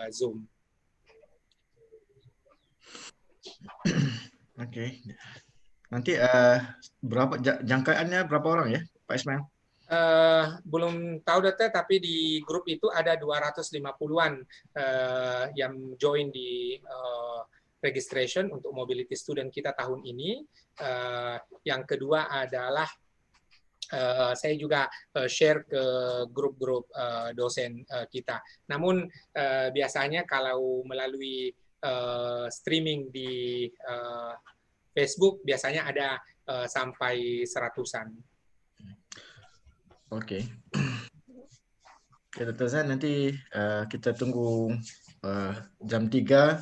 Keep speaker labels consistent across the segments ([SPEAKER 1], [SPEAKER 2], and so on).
[SPEAKER 1] Zoom.
[SPEAKER 2] Oke. Nanti berapa jangkauannya berapa orang ya, Pak Ismail?
[SPEAKER 1] Belum tahu dokter, tapi di grup itu ada 250-an yang join di registration untuk mobility student kita tahun ini. Yang kedua adalah saya juga share ke grup-grup dosen kita. Namun biasanya kalau melalui streaming di Facebook biasanya ada sampai 100-an.
[SPEAKER 2] Oke. Oke, Dr. Zan, nanti kita tunggu jam 3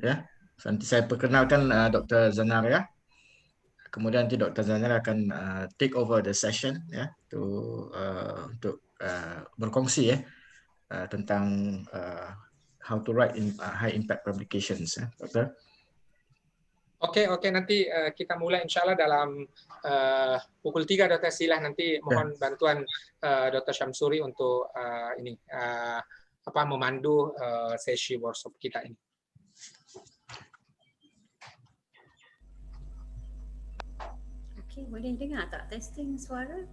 [SPEAKER 2] ya. Nanti saya perkenalkan Dr. Zanaria. Kemudian nanti Dr. Zanaria akan take over the session ya untuk berkongsi ya tentang how to write in high impact publications ya, Dokter.
[SPEAKER 1] Oke, nanti kita mulai insya Allah dalam pukul 3, Dokter. Silah nanti mohon bantuan Dr. Syamsuri untuk memandu sesi workshop kita ini.
[SPEAKER 3] Oke, boleh dengar tak testing suara?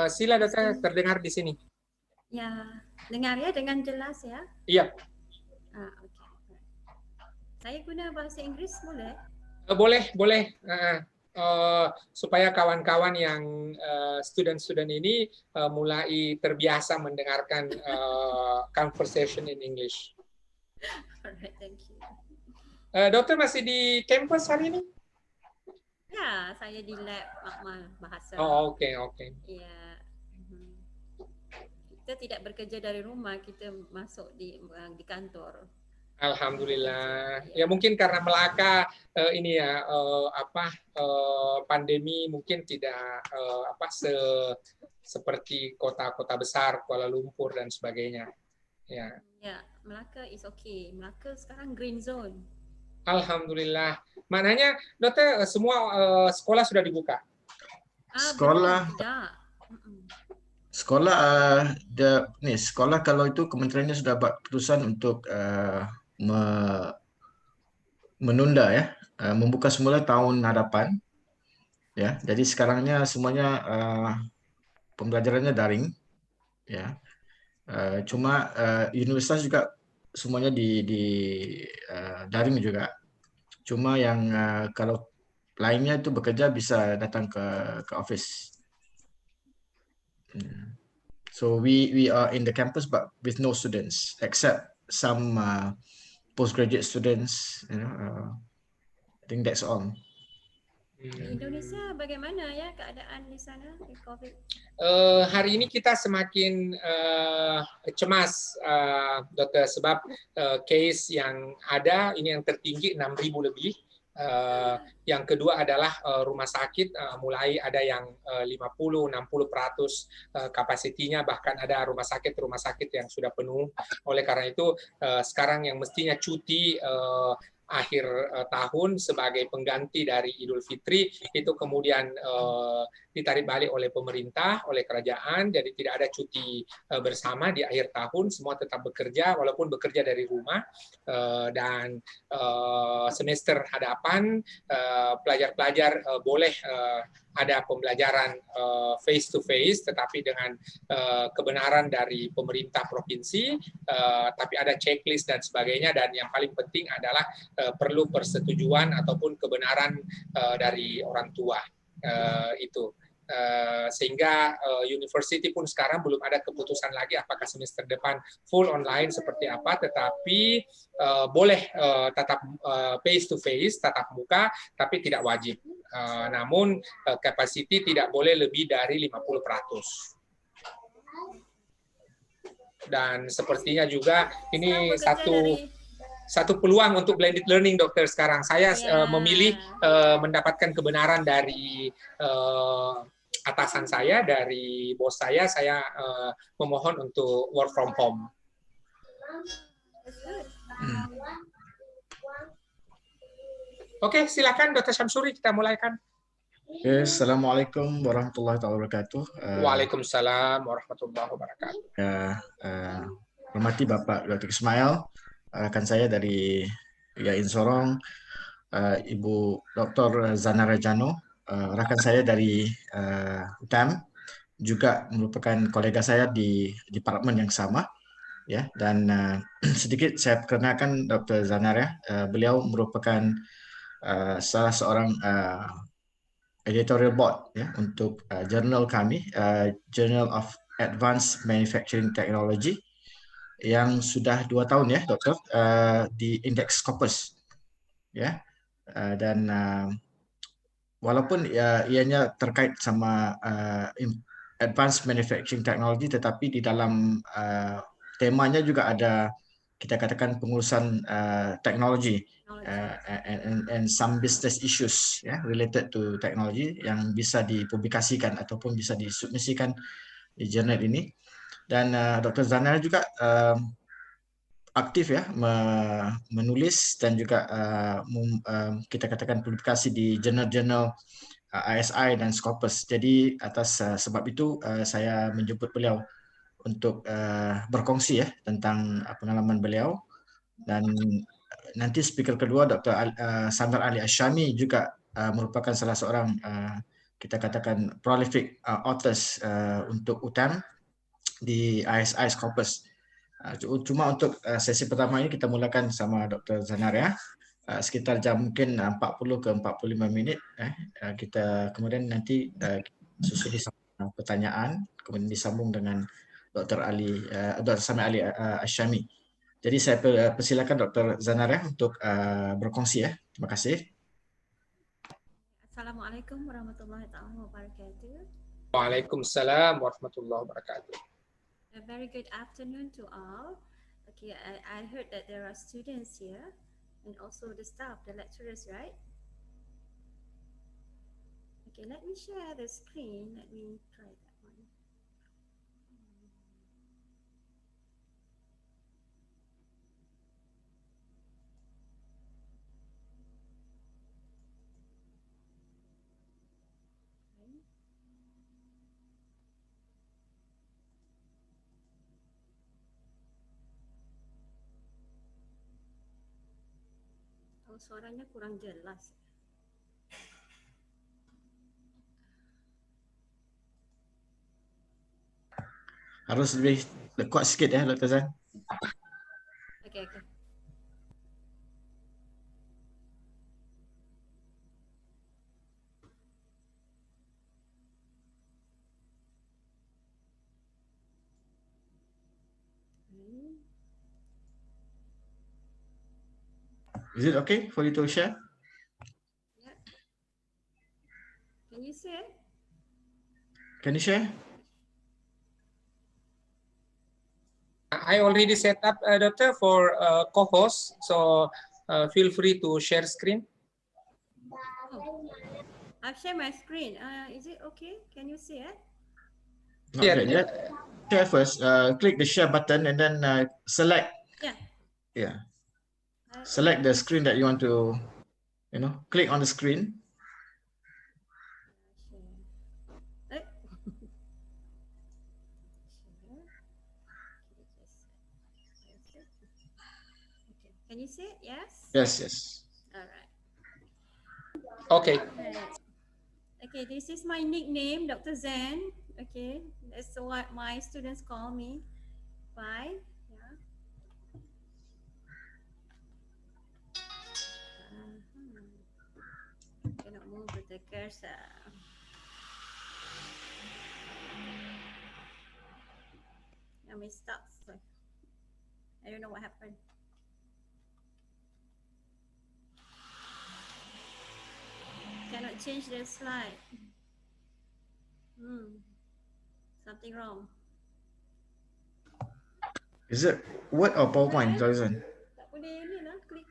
[SPEAKER 1] Sila Dokter, terdengar di sini.
[SPEAKER 3] Ya, dengar ya dengan jelas ya?
[SPEAKER 1] Iya.
[SPEAKER 3] Okay. Saya guna bahasa Inggris boleh?
[SPEAKER 1] Boleh. Supaya kawan-kawan yang student-student ini mulai terbiasa mendengarkan conversation in English.
[SPEAKER 3] Alright, thank you.
[SPEAKER 1] Dokter masih di campus hari ini?
[SPEAKER 3] Ya, saya di lab makmal bahasa.
[SPEAKER 1] Oh, oke.
[SPEAKER 3] Ya. Kita tidak bekerja dari rumah, kita masuk di kantor.
[SPEAKER 1] Alhamdulillah. Ya mungkin karena Melaka pandemi mungkin tidak seperti kota-kota besar Kuala Lumpur dan sebagainya. Ya.
[SPEAKER 3] Ya, Melaka is okay. Melaka sekarang green zone.
[SPEAKER 1] Alhamdulillah. Maknanya Dokter semua sekolah sudah dibuka?
[SPEAKER 2] Sekolah sekolah kalau itu kementeriannya sudah buat keputusan untuk menunda ya, membuka semula tahun hadapan ya. Jadi sekarangnya semuanya pembelajarannya daring ya. Cuma universitas juga semuanya di daring juga. Cuma yang kalau lainnya itu bekerja bisa datang ke office. So we are in the campus but with no students except some postgraduate students. I think that's all.
[SPEAKER 3] Di Indonesia bagaimana ya keadaan di sana di COVID?
[SPEAKER 1] Hari ini kita semakin cemas, Dokter, sebab case yang ada ini yang tertinggi 6.000 lebih. Yang kedua adalah rumah sakit mulai ada yang 50-60% kapasitinya, bahkan ada rumah sakit yang sudah penuh. Oleh karena itu sekarang yang mestinya cuti akhir tahun sebagai pengganti dari Idul Fitri itu kemudian ditarik balik oleh pemerintah, oleh kerajaan, jadi tidak ada cuti bersama di akhir tahun, semua tetap bekerja walaupun bekerja dari rumah, dan semester hadapan pelajar-pelajar boleh ada pembelajaran face to face tetapi dengan kebenaran dari pemerintah provinsi, tapi ada checklist dan sebagainya, dan yang paling penting adalah perlu persetujuan ataupun kebenaran dari orang tua itu. Sehingga university pun sekarang belum ada keputusan lagi apakah semester depan full online seperti apa, tetapi boleh tatap face to face, tatap muka, tapi tidak wajib. Namun capacity tidak boleh lebih dari 50%. Dan sepertinya juga ini satu peluang untuk blended learning, Dokter. Sekarang saya memilih mendapatkan kebenaran dari atasan saya, dari bos saya memohon untuk work from home. Oke, silakan Dr. Syamsuri, kita mulaikan.
[SPEAKER 2] Assalamualaikum warahmatullahi wabarakatuh.
[SPEAKER 1] Waalaikumsalam warahmatullahi wabarakatuh.
[SPEAKER 2] hormati Bapak Dr. Ismail, rakan saya dari Yain Sorong, Ibu Dr. Zana Rajano, rakan saya dari UTeM, juga merupakan kolega saya di departemen yang sama. Ya, dan sedikit saya perkenalkan Dr. Zanar ya. Beliau merupakan salah seorang editorial board ya untuk jurnal kami, Journal of Advanced Manufacturing Technology, yang sudah 2 tahun ya, Doktor, di indeks Scopus ya. Dan walaupun ianya terkait sama advanced manufacturing technology, tetapi di dalam temanya juga ada, kita katakan, pengurusan teknologi and some business issues related to technology yang bisa dipublikasikan ataupun bisa disubmisikan di jurnal ini. Dan Dr. Zanar juga aktif ya menulis dan juga kita katakan publikasi di jurnal-jurnal ISI dan Scopus. Jadi atas sebab itu saya menjemput beliau untuk berkongsi ya tentang pengalaman beliau. Dan nanti speaker kedua Dr. Sandar Ali Ashami juga merupakan salah seorang kita katakan prolific authors untuk UTeM di ISI Scopus. Cuma untuk sesi pertama ini kita mulakan sama Dr. Zanar ya. Sekitar jam mungkin 40 ke 45 minit. Kita kemudian nanti susuli pertanyaan, kemudian disambung dengan Dr. Sami Ali Ashami. Jadi saya persilakan Dr. Zanar ya untuk berkongsi ya. Terima kasih.
[SPEAKER 3] Assalamualaikum warahmatullahi wabarakatuh.
[SPEAKER 1] Waalaikumsalam warahmatullahi wabarakatuh.
[SPEAKER 3] A very good afternoon to all. Okay, I heard that there are students here and also the staff, the lecturers, right? Okay, let me share the screen. Let me try that one. Oh, suaranya kurang jelas.
[SPEAKER 2] Harus lebih kuat sikit ya Dr. Zan.
[SPEAKER 3] Okay.
[SPEAKER 2] Is it okay for you to share?
[SPEAKER 3] Yeah. Can you see it?
[SPEAKER 2] Can you share?
[SPEAKER 1] I already set up, Doctor, for co-host, so feel free to share screen.
[SPEAKER 3] Oh, I've shared my screen. Is it okay? Can you see it?
[SPEAKER 2] Not
[SPEAKER 1] Yeah,
[SPEAKER 2] yet. Share first. Click the share button and then select.
[SPEAKER 3] Yeah.
[SPEAKER 2] Yeah. Select the screen that you want to, click on the screen.
[SPEAKER 3] Can you see it? Yes?
[SPEAKER 2] Yes.
[SPEAKER 3] All right.
[SPEAKER 1] Okay.
[SPEAKER 3] Okay, this is my nickname, Dr. Zen. Okay, that's what my students call me by. Yeah. Cannot move with the cursor. Now it stops. I don't know what happened. Cannot change the slide. Something wrong.
[SPEAKER 2] Is it Word or PowerPoint, Dr. Zan?
[SPEAKER 3] Tak boleh ni lah, klik.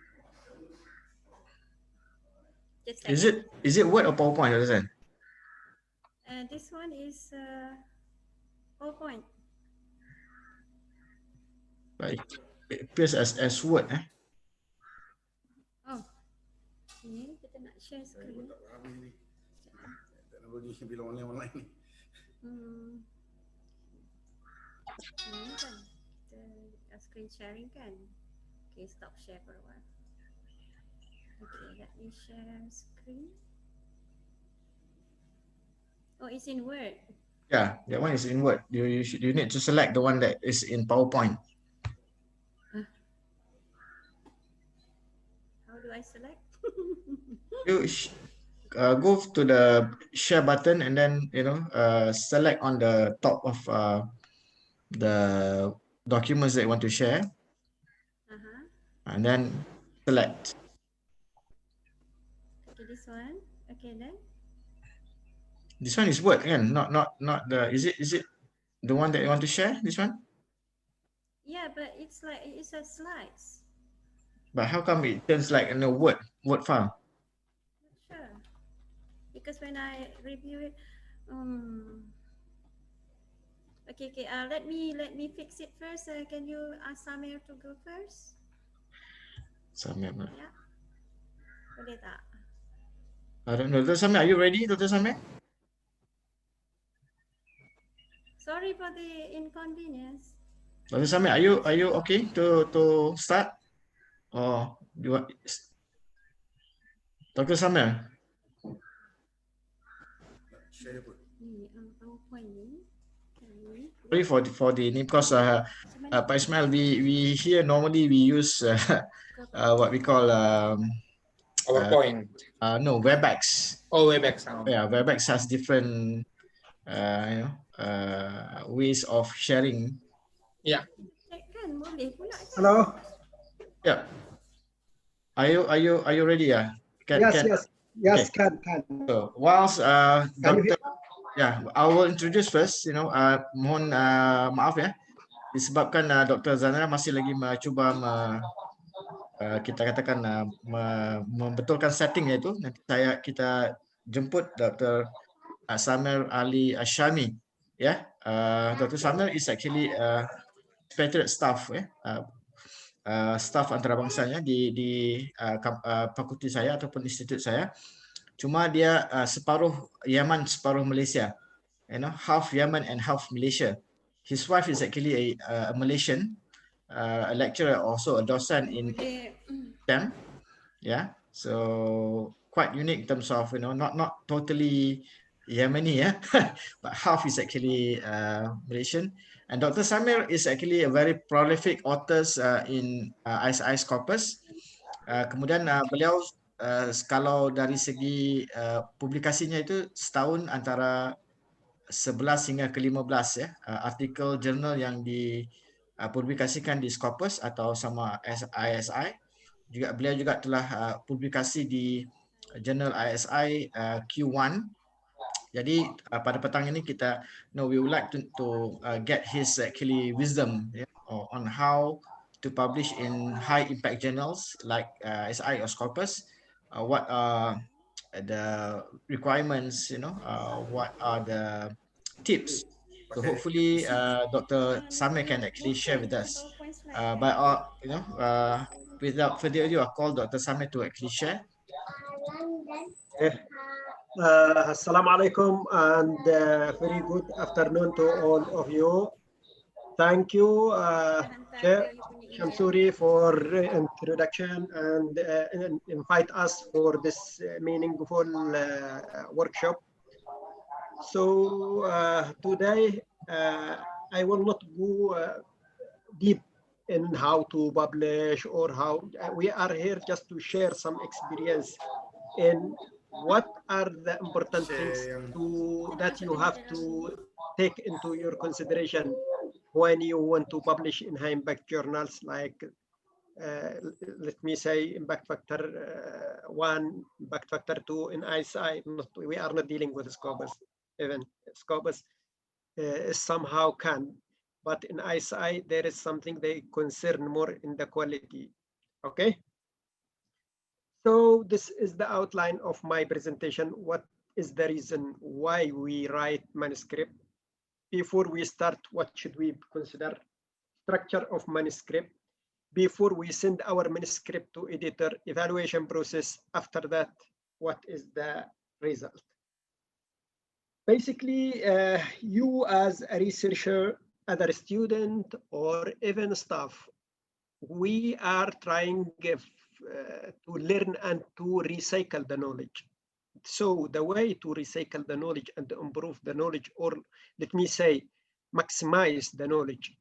[SPEAKER 2] Is it Word or PowerPoint, Dr. Zan?
[SPEAKER 3] This one is PowerPoint.
[SPEAKER 2] But it appears as Word.
[SPEAKER 3] Oh, ini kita nak share screen.
[SPEAKER 4] Teknologi bila online ni.
[SPEAKER 3] Ini kan. screen sharing kan. Okay, stop share for a while. Okay, let me share screen. Oh, it's in Word.
[SPEAKER 2] Yeah, that one is in Word. You need to select the one that is in PowerPoint.
[SPEAKER 3] How do I select?
[SPEAKER 2] You go to the share button and then select on the top of the documents that you want to share, and then select.
[SPEAKER 3] Okay, this one. Okay, then.
[SPEAKER 2] This one is Word, kan? Not the. Is it the one that you want to share? This one?
[SPEAKER 3] Yeah, but it's like it's a slides.
[SPEAKER 2] But how come it turns like a Word file?
[SPEAKER 3] Not sure. Because when I review it, okay. Let me fix it first. Can you ask Samir to go first?
[SPEAKER 2] Samir.
[SPEAKER 3] Yeah. Boleh tak?
[SPEAKER 2] I don't know. Dr. Samir, are you ready, Dr. Samir?
[SPEAKER 3] Sorry for the inconvenience.
[SPEAKER 2] Dr. Samir, are you okay to start? Or do you want Dr. Samir?
[SPEAKER 3] Ni PowerPoint ni.
[SPEAKER 2] Sorry for the name, because Pak Ismail, we here normally we use what we call
[SPEAKER 1] PowerPoint.
[SPEAKER 2] no, WebEx.
[SPEAKER 1] Oh, WebEx.
[SPEAKER 2] Yeah, WebEx has different ways of sharing.
[SPEAKER 1] Yeah.
[SPEAKER 3] Kan boleh pula kan?
[SPEAKER 4] Hello.
[SPEAKER 2] Yeah. Are you ready? Yeah.
[SPEAKER 4] Yes, can.
[SPEAKER 2] So whilst
[SPEAKER 4] Can you
[SPEAKER 2] Dr. Yeah, I will introduce first. Mohon maaf ya, disebabkan Dr. Zanara masih lagi mencuba kita katakan membetulkan settingnya itu. Nanti kita jemput Dr. Samir Ali Ashami. Yeah, Dr. Samir is actually expatriate staff, staff antarabangsanya di fakulti saya ataupun institut saya. Cuma dia separuh Yaman, separuh Malaysia. Half Yemen and half Malaysia. His wife is actually a Malaysian, a lecturer, also a docent in UTeM. Yeah, so quite unique in terms of not totally Yemeni, but half is actually Malaysian. And Dr. Samir is actually a very prolific author in ISI Scopus. Kemudian beliau kalau dari segi publikasinya itu setahun antara 11 hingga ke-15 artikel jurnal yang dipublikasikan di Scopus atau sama ISI. Beliau juga telah publikasi di jurnal ISI Q1. Jadi pada petang ini we would like to get his actually wisdom on how to publish in high impact journals like ISI or Scopus. What are the requirements, what are the tips. So hopefully Dr. Samir can actually share with us. Without further ado, I'll call Dr. Samir to actually share.
[SPEAKER 4] Assalamu alaikum and very good afternoon to all of you. Thank you, Chair Shamsuri, for introduction and invite us for this meaningful workshop. So today I will not go deep in how to publish or how we are here just to share some experience in what are the important things that you have to take into your consideration when you want to publish in high impact journals like let me say impact factor 1, impact factor 2 in ISI. We are not dealing with Scopus. Even Scopus somehow can, but in ISI there is something they concern more in the quality. Okay. So this is the outline of my presentation. What is the reason why we write manuscript? Before we start, what should we consider? Structure of manuscript. Before we send our manuscript to editor, evaluation process. After that, what is the result? Basically, you as a researcher other student or even staff, we are trying to learn and to recycle the knowledge. So the way to recycle the knowledge and improve the knowledge, or let me say, maximize the knowledge,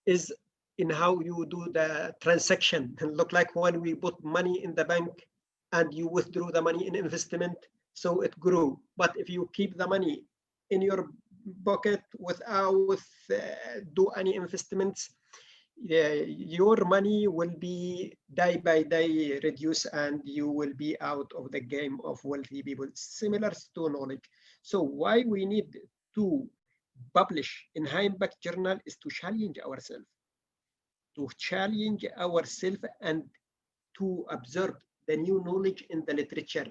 [SPEAKER 4] is in how you do the transaction. And look like when we put money in the bank and you withdraw the money in investment, so it grew. But if you keep the money in your pocket without do any investments, your money will be day by day reduce and you will be out of the game of wealthy people. Similar to knowledge. So why we need to publish in high impact journal is to challenge ourselves, and to absorb the new knowledge in the literature.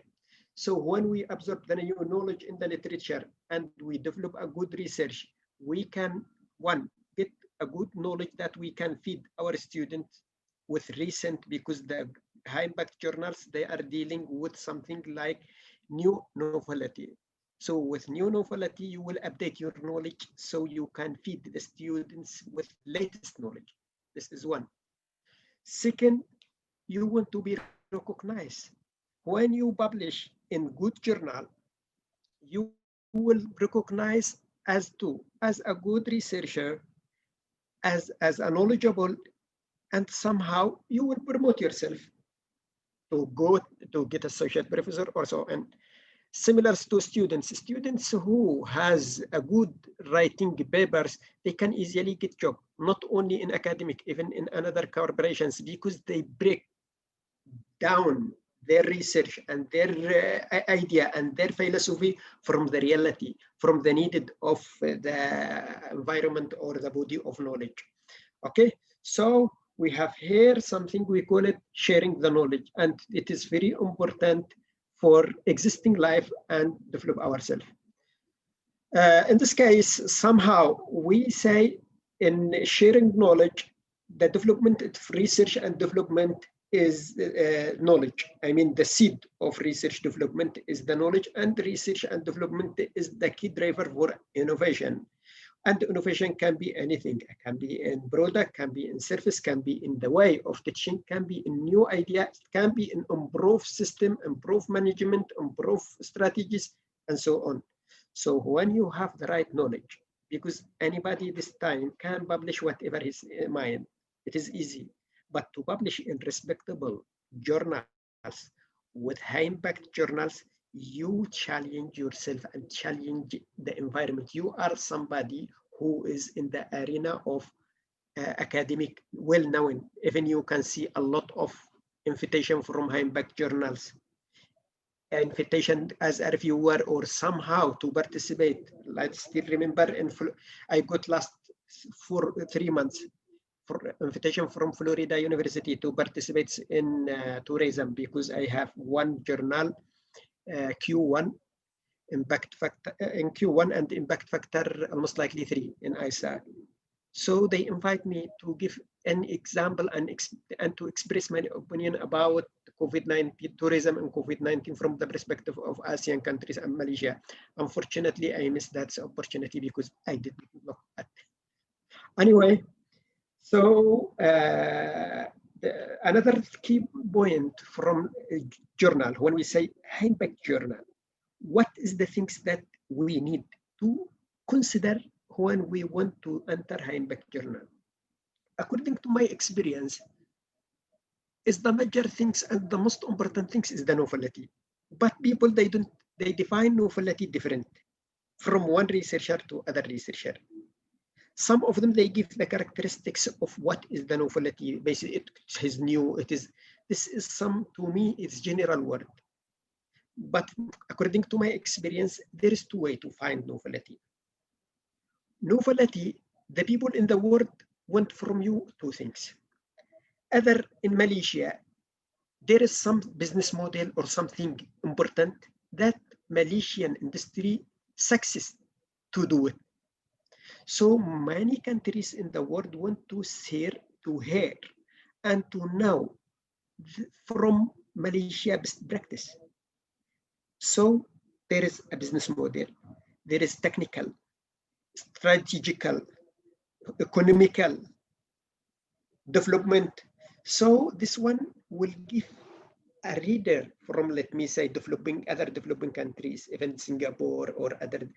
[SPEAKER 4] So when we absorb the new knowledge in the literature and we develop a good research, we can, one, get a good knowledge that we can feed our students with recent, because the high impact journals, they are dealing with something like new novelty. So with new novelty, you will update your knowledge so you can feed the students with latest knowledge. This is one. Second, you want to be recognized. When you publish in good journal, you will recognize as a good researcher, as a knowledgeable, and somehow you will promote yourself to go to get associate professor or so. And similar to students who has a good writing papers, they can easily get job, not only in academic, even in another corporations, because they break down their research and their idea and their philosophy from the reality, from the needed of the environment or the body of knowledge. Okay, so we have here something we call it sharing the knowledge, and it is very important for existing life and develop ourselves. In this case, somehow we say in sharing knowledge, the development of research and development is knowledge. I mean, the seed of research development is the knowledge, and research and development is the key driver for innovation. And innovation can be anything. It can be in product, can be in service, can be in the way of teaching, can be in new ideas, can be in improve system, improve management, improve strategies, and so on. So when you have the right knowledge, because anybody this time can publish whatever is in mind, it is easy. But to publish in respectable journals with high impact journals, you challenge yourself and challenge the environment. You are somebody who is in the arena of academic, well-known. Even you can see a lot of invitation from high impact journals, invitation as a reviewer or somehow to participate. I still remember I got last 3 months for invitation from Florida University to participate in tourism, because I have one journal, Q1 impact factor in Q1 and impact factor almost likely 3 in ISA. So they invite me to give an example and to express my opinion about COVID-19 tourism and COVID-19 from the perspective of ASEAN countries and Malaysia. Unfortunately, I missed that opportunity because I didn't look at. Anyway, so another key point from a journal, when we say high impact journal, what is the things that we need to consider when we want to enter high impact journal? According to my experience, is the major things and the most important things is the novelty. But people, they define novelty different from one researcher to other researcher. Some of them, they give the characteristics of what is the novelty. Basically, it is new. This is to me, it's general word. But according to my experience, there is two ways to find novelty. Novelty, the people in the world want from you two things. Either in Malaysia, there is some business model or something important that Malaysian industry success to do it. So many countries in the world want to hear and to know from Malaysia best practice. So there is a business model, there is technical, strategical, economical development. So this one will give a reader from, let me say, other developing countries, even Singapore or other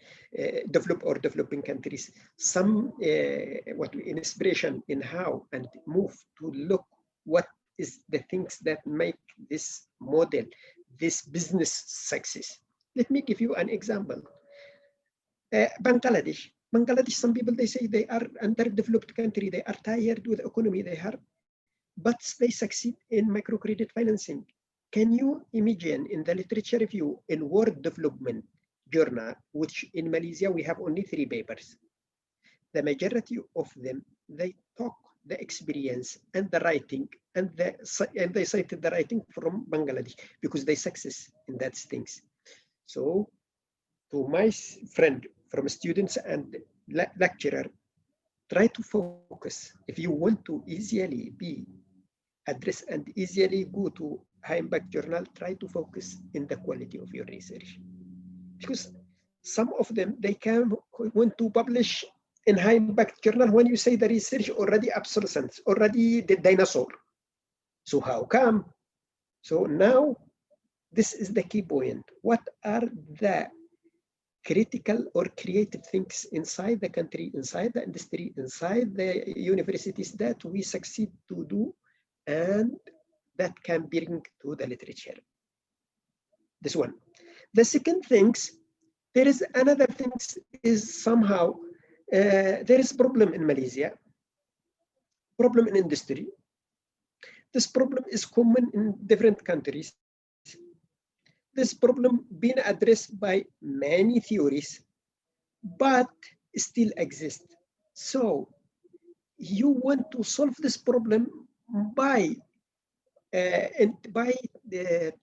[SPEAKER 4] developing countries, some inspiration in how and move to look what is the things that make this model, this business success. Let me give you an example. Bangladesh, some people, they say they are underdeveloped country, they are tired with economy they have, but they succeed in microcredit financing. Can you imagine in the literature review in World Development Journal, which in Malaysia we have only 3 papers, the majority of them, they talk the experience and the writing, and they cited the writing from Bangladesh because they success in that things. So to my friend from students and lecturer, try to focus. If you want to easily be addressed and easily go to high impact journal, try to focus in the quality of your research. Because some of them, they can want to publish in high impact journal when you say the research already obsolescent, already the dinosaur. So how come? So now this is the key point. What are the critical or creative things inside the country, inside the industry, inside the universities that we succeed to do and that can bring to the literature? This one. The second things, there is another things is somehow there is problem in Malaysia, problem in industry. This problem is common in different countries. This problem being addressed by many theories, but still exists. So you want to solve this problem by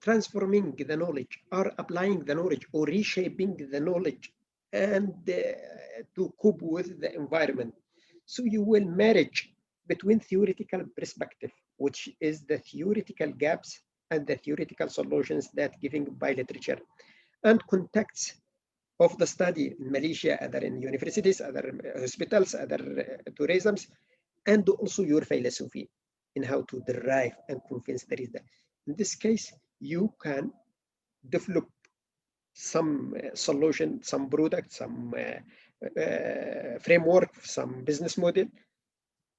[SPEAKER 4] transforming the knowledge or applying the knowledge or reshaping the knowledge and to cope with the environment. So you will marriage between theoretical perspective, which is the theoretical gaps and the theoretical solutions that given by literature, and context of the study in Malaysia, other in universities, other hospitals, other tourisms, and also your philosophy in how to derive and convince the reader. In this case, you can develop some solution, some product, some framework, some business model.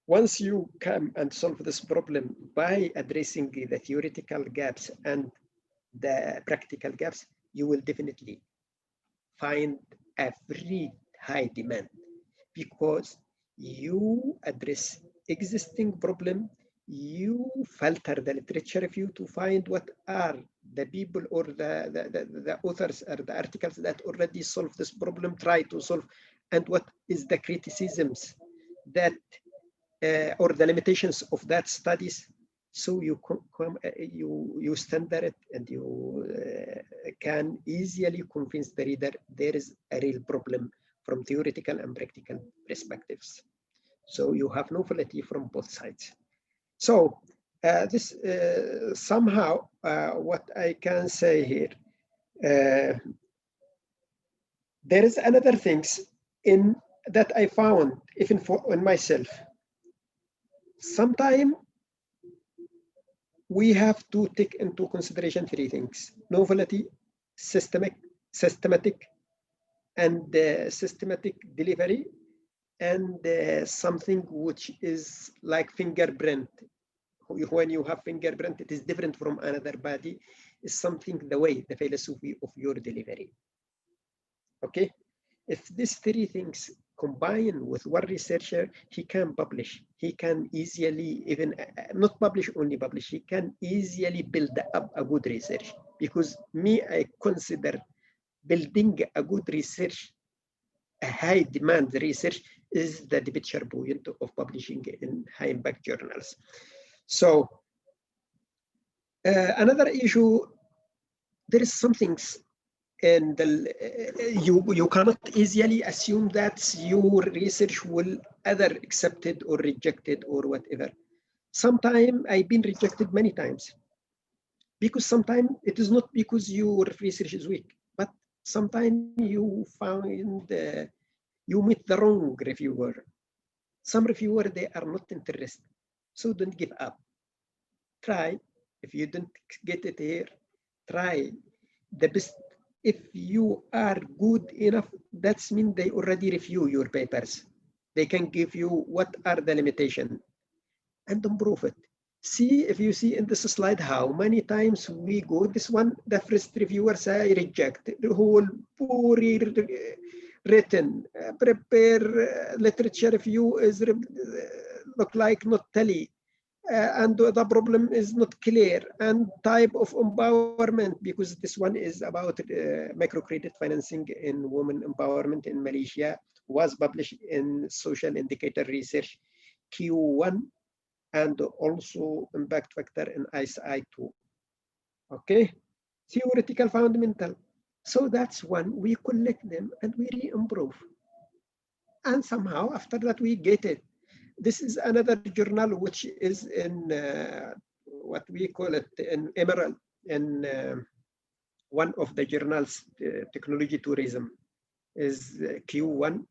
[SPEAKER 4] Once you come and solve this problem by addressing the theoretical gaps and the practical gaps, you will definitely find a very high demand because you address existing problem, you filter the literature review to find what are the people or the authors or the articles that already solve this problem, try to solve, and what is the criticisms that or the limitations of that studies. So you standard it and you can easily convince the reader there is a real problem from theoretical and practical perspectives. So you have novelty from both sides. So this somehow what I can say here, there is another things in that I found even in myself. Sometimes we have to take into consideration 3 things: novelty, systematic and systematic delivery, and something which is like fingerprint. When you have fingerprint, it is different from another body. Is something the way, the philosophy of your delivery. Okay, if these 3 things combine with one researcher, he can publish. He can easily even not publish, only publish. He can easily build up a good research. Because me, I consider building a good research, a high demand research, is the departure point of publishing in high impact journals. So another issue, there is some things, and you cannot easily assume that your research will either accepted or rejected or whatever. Sometimes I've been rejected many times, because sometimes it is not because your research is weak, but sometimes you find you meet the wrong reviewer. Some reviewers, they are not interested. So don't give up. Try. If you don't get it here, try the best. If you are good enough, that's mean they already review your papers. They can give you what are the limitations and improve it. See, if you see in this slide how many times we go, this one, the first reviewer say reject, the whole poorly written, prepare literature review is look like not tally. And the problem is not clear, and type of empowerment, because this one is about microcredit financing in women empowerment in Malaysia, was published in social indicator research Q1 and also impact factor in ICI 2. Okay, theoretical fundamental. So that's one, we collect them and we re-improve. And somehow after that we get it. This is another journal which is in what we call it in Emerald, in one of the journals, technology tourism is Q1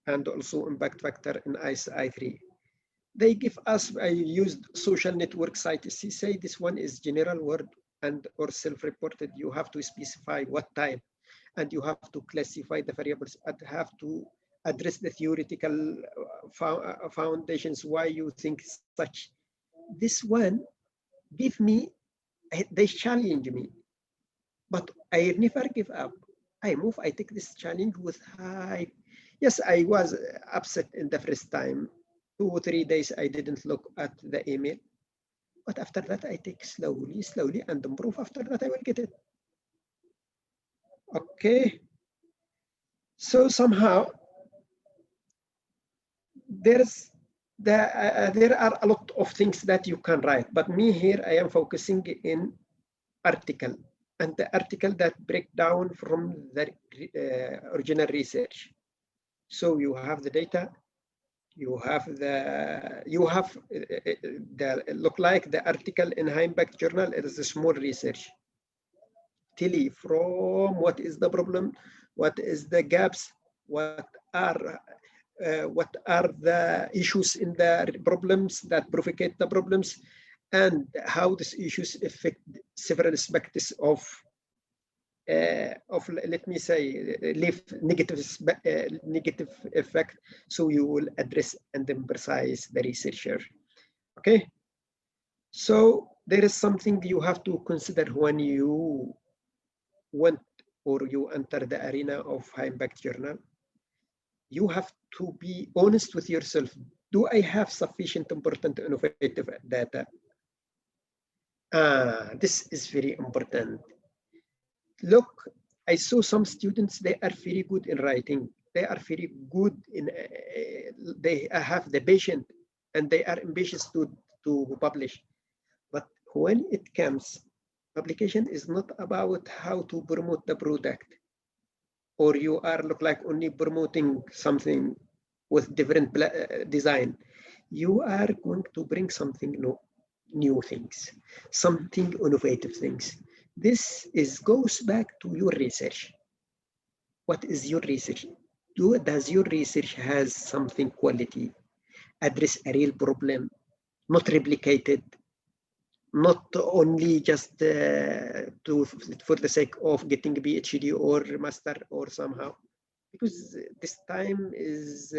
[SPEAKER 4] and also impact factor in ICI 3. They give us, I used social network sites. He say this one is general word and or self-reported. You have to specify what type, and you have to classify the variables and have to address the theoretical foundations, why you think such. This one give me, they challenge me, but I never give up. I move, I take this challenge with high. Yes, I was upset in the first time. 2 or 3 days I didn't look at the email, but after that I take slowly and improve. After that I will get it. Okay, so somehow there are a lot of things that you can write, but me here I am focusing in article, and the article that break down from the original research. So you have the data, you have the look like the article in high impact journal. It is a small research. Tell you from what is the problem, what is the gaps, what are the issues in the problems that provocate the problems, and how these issues affect several aspects of let me say leave negative effect. So you will address and emphasize the researcher. Okay, so there is something you have to consider when you want or you enter the arena of high impact journal. You have to be honest with yourself. Do I have sufficient important innovative data? This is very important. Look, I saw some students, they are very good in writing. They are very good in, they have the patience and they are ambitious to publish. But when it comes, publication is not about how to promote the product, or you are look like only promoting something with different design. You are going to bring something new things, something innovative things. This goes back to your research. What is your research? Does your research has something quality, address a real problem, not replicated, not only just for the sake of getting a PhD or master or somehow? Because this time is,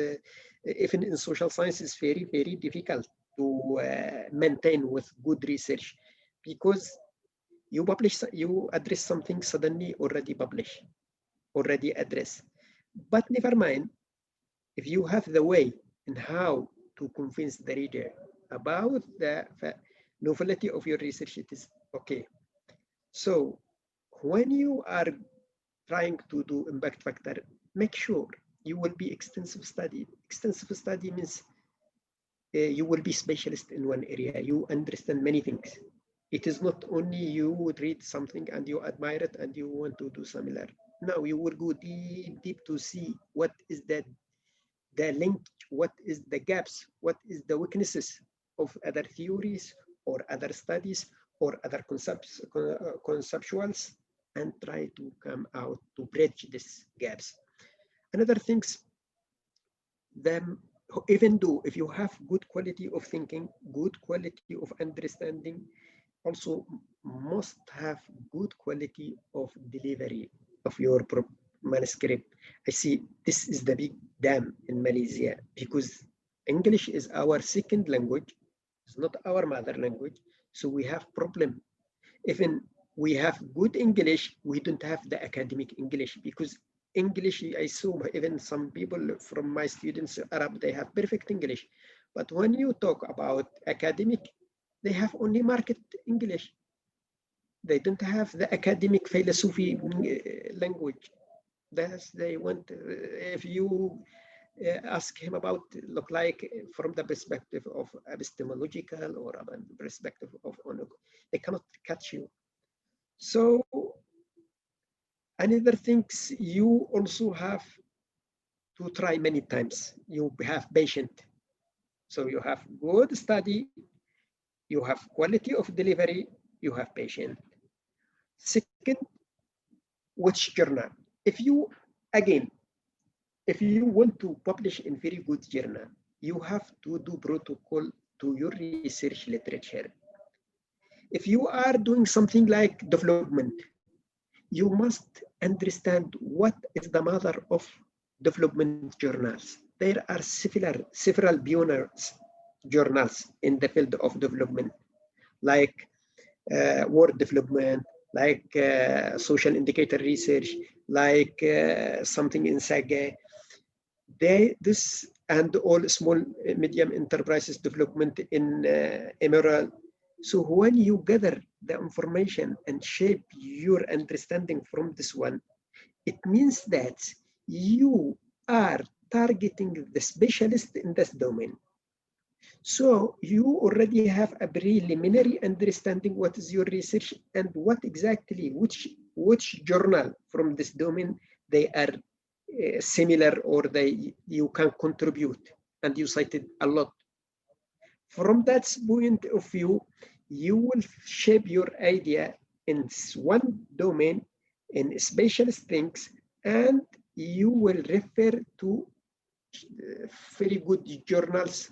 [SPEAKER 4] even in social science, is very, very difficult to maintain with good research, because you publish, you address something suddenly already published, already addressed. But never mind, if you have the way and how to convince the reader about the novelty of your research, it is okay. So when you are trying to do impact factor, make sure you will be extensive study. Extensive study means you will be specialist in one area. You understand many things. It is not only you would read something and you admire it and you want to do similar. No, you will go deep to see what is the link, what is the gaps, what is the weaknesses of other theories or other studies or other conceptuals, and try to come out to bridge these gaps. Another things, the even though if you have good quality of thinking, good quality of understanding, also must have good quality of delivery of your manuscript. I see this is the big dam in Malaysia, because English is our second language. It's not our mother language. So we have problem. Even we have good English, we don't have the academic English, because English, I saw even some people from my students, Arab, they have perfect English. But when you talk about academic, they have only market English. They don't have the academic philosophy language. That's they want. If you ask him about, look like from the perspective of epistemological or perspective of, they cannot catch you. So another things, you also have to try many times. You have patient. So you have good study, you have quality of delivery, you have patient. Second, which journal? If you, again, if you want to publish in very good journal, you have to do protocol to your research literature. If you are doing something like development, you must understand what is the mother of development journals. There are several pioneers journals in the field of development, like word development, like social indicator research, like something in SAGE. This and all small medium enterprises development in Emerald. So when you gather the information and shape your understanding from this one, it means that you are targeting the specialist in this domain. So you already have a preliminary understanding what is your research and what exactly, which journal from this domain they are similar, or you can contribute, and you cited a lot. From that point of view, you will shape your idea in one domain, in specialist things, and you will refer to very good journals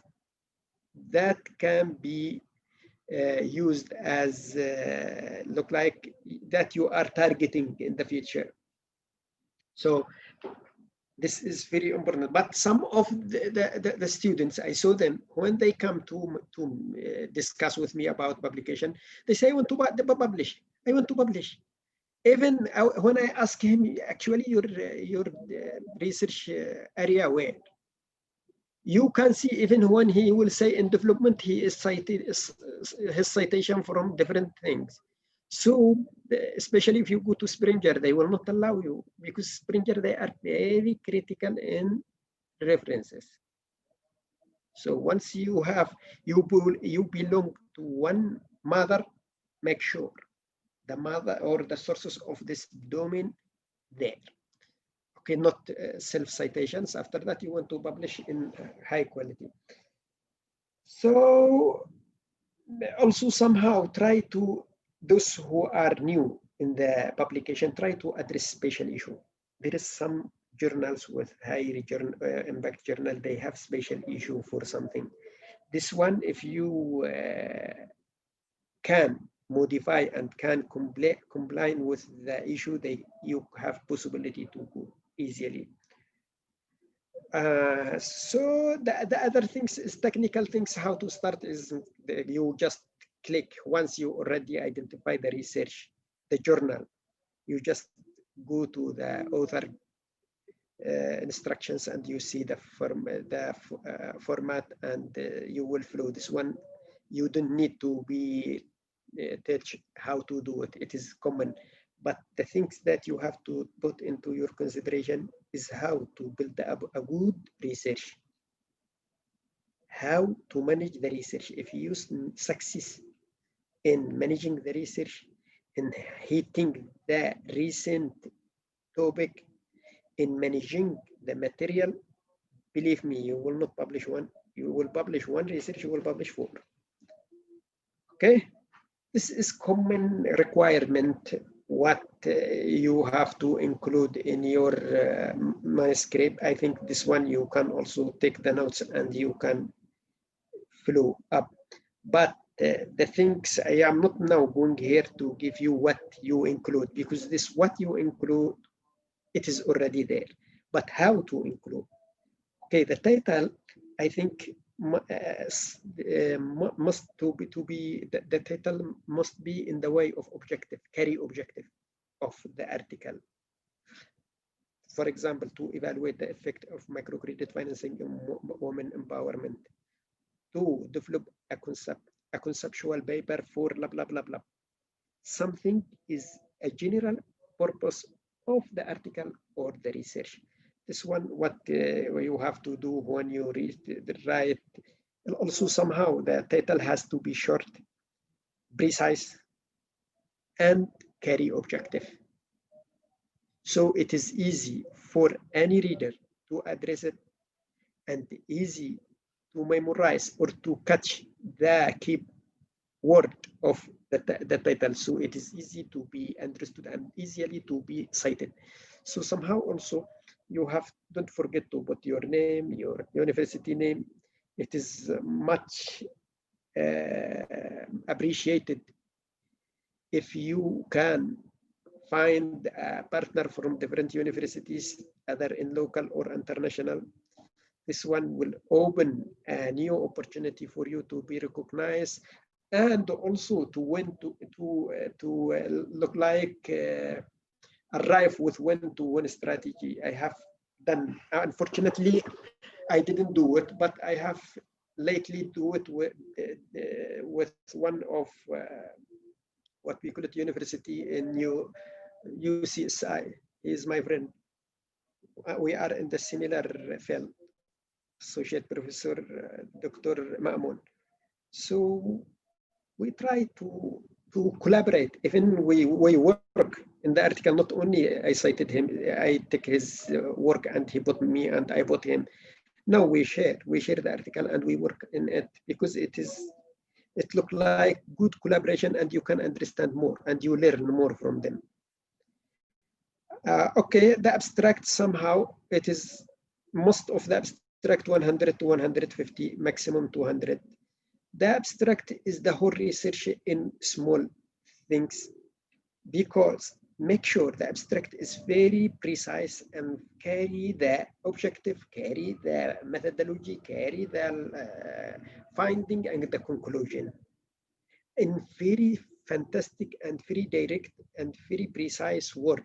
[SPEAKER 4] that can be used as look like that you are targeting in the future. So this is very important. But some of the students, I saw them when they come to discuss with me about publication, they say, I want to publish. I want to publish. Even when I ask him, actually, your research area where? You can see even when he will say in development, he is cited his citation from different things. So especially if you go to Springer, they will not allow you, because Springer, they are very critical in references. So once you have, you belong to one mother, make sure the mother or the sources of this domain there. Okay, not self-citations. After that, you want to publish in high quality. So also somehow try to, those who are new in the publication, try to address special issue. There is some journals with high impact journal, they have special issue for something. This one, if you can modify and can comply with the issue, you have possibility to go easily. So the other things is technical things. How to start is you just click, once you already identify the research, the journal, you just go to the author instructions and you see the format, and you will follow this one. You don't need to be teach how to do it. It is common. But the things that you have to put into your consideration is how to build up a good research, how to manage the research. If you success in managing the research, in hitting the recent topic, in managing the material, believe me, you will not publish one. You will publish one research, you will publish 4. Okay? This is common requirement what you have to include in your manuscript. I think this one you can also take the notes and you can flow up. But the things I am not now going here to give you what you include, because this what you include, it is already there. But how to include? Okay, the title, I think must be the title must be in the way of objective, carry objective of the article. For example, to evaluate the effect of microcredit financing in women empowerment. To develop a conceptual paper for blah blah blah blah. Something is a general purpose of the article or the research. This one, what you have to do when you read the write. Also, somehow the title has to be short, precise, and carry objective. So it is easy for any reader to address it and easy to memorize or to catch the key word of the title. So it is easy to be understood and easily to be cited. So somehow also you have, don't forget to put your name, your university name. It is much appreciated if you can find a partner from different universities, either in local or international. This one will open a new opportunity for you to be recognized and also to win to look like arrive with win-to-win strategy. I have done. Unfortunately, I didn't do it, but I have lately do it with one of what we call it university in UCSI. He is my friend. We are in the similar field. Associate Professor Dr. Ma'mun. So we try to collaborate. Even we work in the article. Not only I cited him, I take his work and he put me and I put him. No, we share the article and we work in it because it look like good collaboration and you can understand more and you learn more from them. Okay, the abstract somehow it is most of the abstract 100 to 150, maximum 200. The abstract is the whole research in small things, because make sure the abstract is very precise and carry the objective, carry the methodology, carry the finding and the conclusion in very fantastic and very direct and very precise word.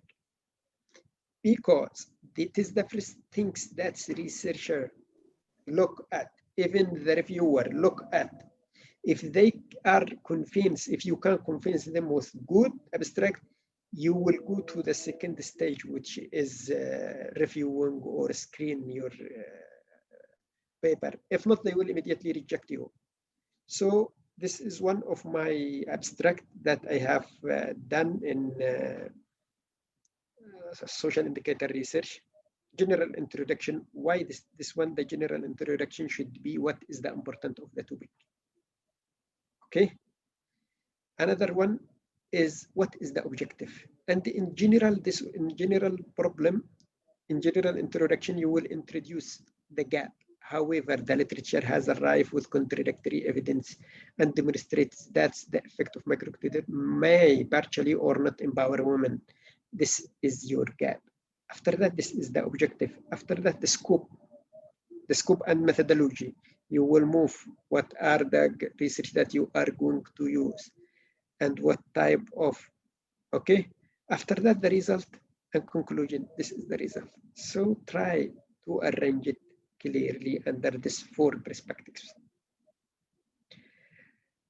[SPEAKER 4] Because it is the first things that the researcher look at, even the reviewer look at. If they are convinced, if you can convince them with good abstract, you will go to the second stage, which is reviewing or screen your paper. If not, they will immediately reject you. So this is one of my abstract that I have done in social indicator research. General introduction. Why this one? The general introduction should be what is the importance of the topic. Okay. Another one is what is the objective. And in general problem, in general introduction, you will introduce the gap. However, the literature has arrived with contradictory evidence and demonstrates that the effect of microcredit may partially or not empower women. This is your gap. After that, this is the objective. After that, the scope and methodology. You will move what are the research that you are going to use and what type of, okay? After that, the result and conclusion. This is the result. So try to arrange it clearly under these 4 perspectives.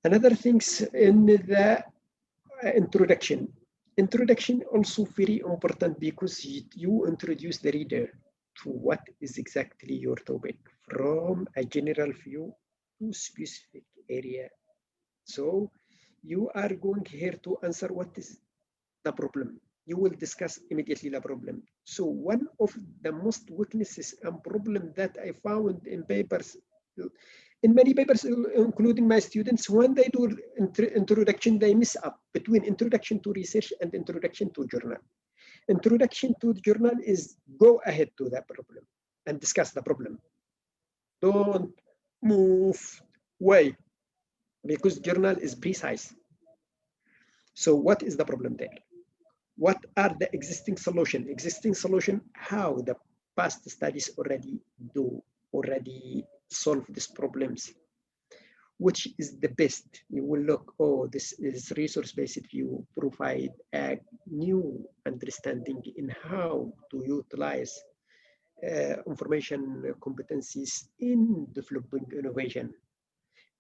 [SPEAKER 4] Another things in the introduction. Introduction also very important because you introduce the reader to what is exactly your topic from a general view to specific area. So you are going here to answer what is the problem. You will discuss immediately the problem. So one of the most weaknesses and problem that I found in papers in many papers, including my students, when they do introduction, they mess up between introduction to research and introduction to journal. Introduction to the journal is go ahead to that problem and discuss the problem. Don't move away, because journal is precise. So what is the problem there? What are the existing solution? Existing solution, how the past studies already solve these problems. Which is the best? You will look, oh, this is resource-based view, provide a new understanding in how to utilize information competencies in developing innovation.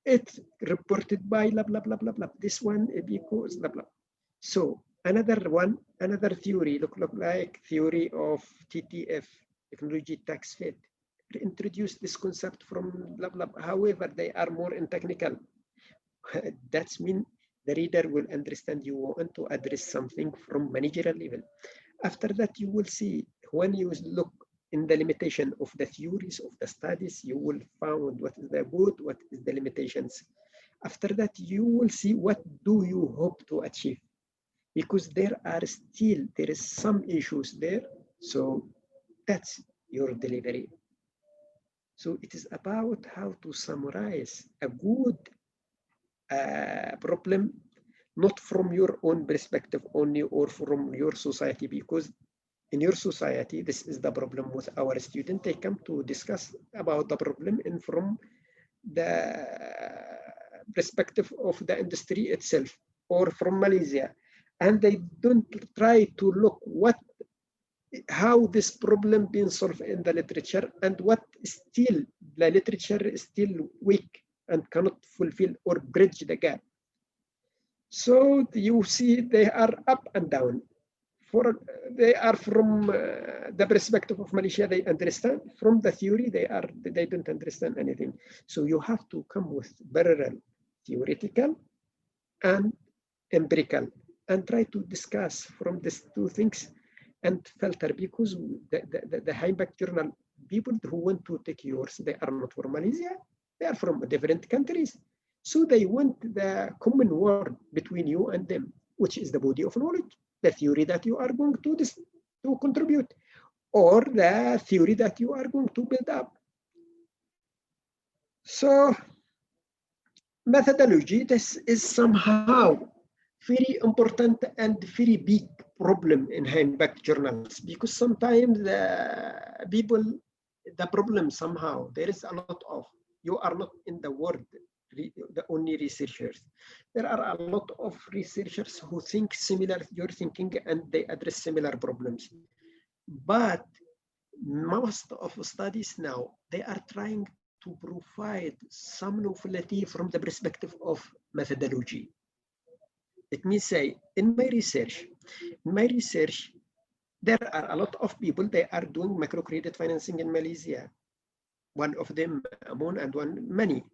[SPEAKER 4] It's reported by blah, blah, blah, blah, blah. This one, because blah, blah. So another theory, look like theory of TTF, technology tax fit. Introduce this concept from blah, blah. However, they are more in technical. That means the reader will understand you want to address something from managerial level. After that, you will see when you look in the limitation of the theories of the studies, you will find what is the good, what is the limitations. After that, you will see what do you hope to achieve, because there is some issues there. So that's your delivery. So it is about how to summarize a good problem, not from your own perspective only or from your society, because in your society, this is the problem with our students. They come to discuss about the problem and from the perspective of the industry itself or from Malaysia. And they don't try to look how this problem being solved in the literature and what still the literature is still weak and cannot fulfill or bridge the gap. So you see they are up and down. They are from the perspective of Malaysia, they understand. From the theory, they don't understand anything. So you have to come with parallel theoretical and empirical and try to discuss from these two things and filter, because the high impact journal people who want to take yours, they are not from Malaysia, they are from different countries. So they want the common word between you and them, which is the body of knowledge, the theory that you are going to contribute, or the theory that you are going to build up. So methodology, this is somehow very important and very big problem in high impact journals, because sometimes the problem somehow, there is a lot of, you are not in the world the only researchers. There are a lot of researchers who think similar to your thinking and they address similar problems. But most of studies now, they are trying to provide some novelty from the perspective of methodology. Let me say, in my research, there are a lot of people, they are doing microcredit financing in Malaysia. One of them, Amon, and one, many.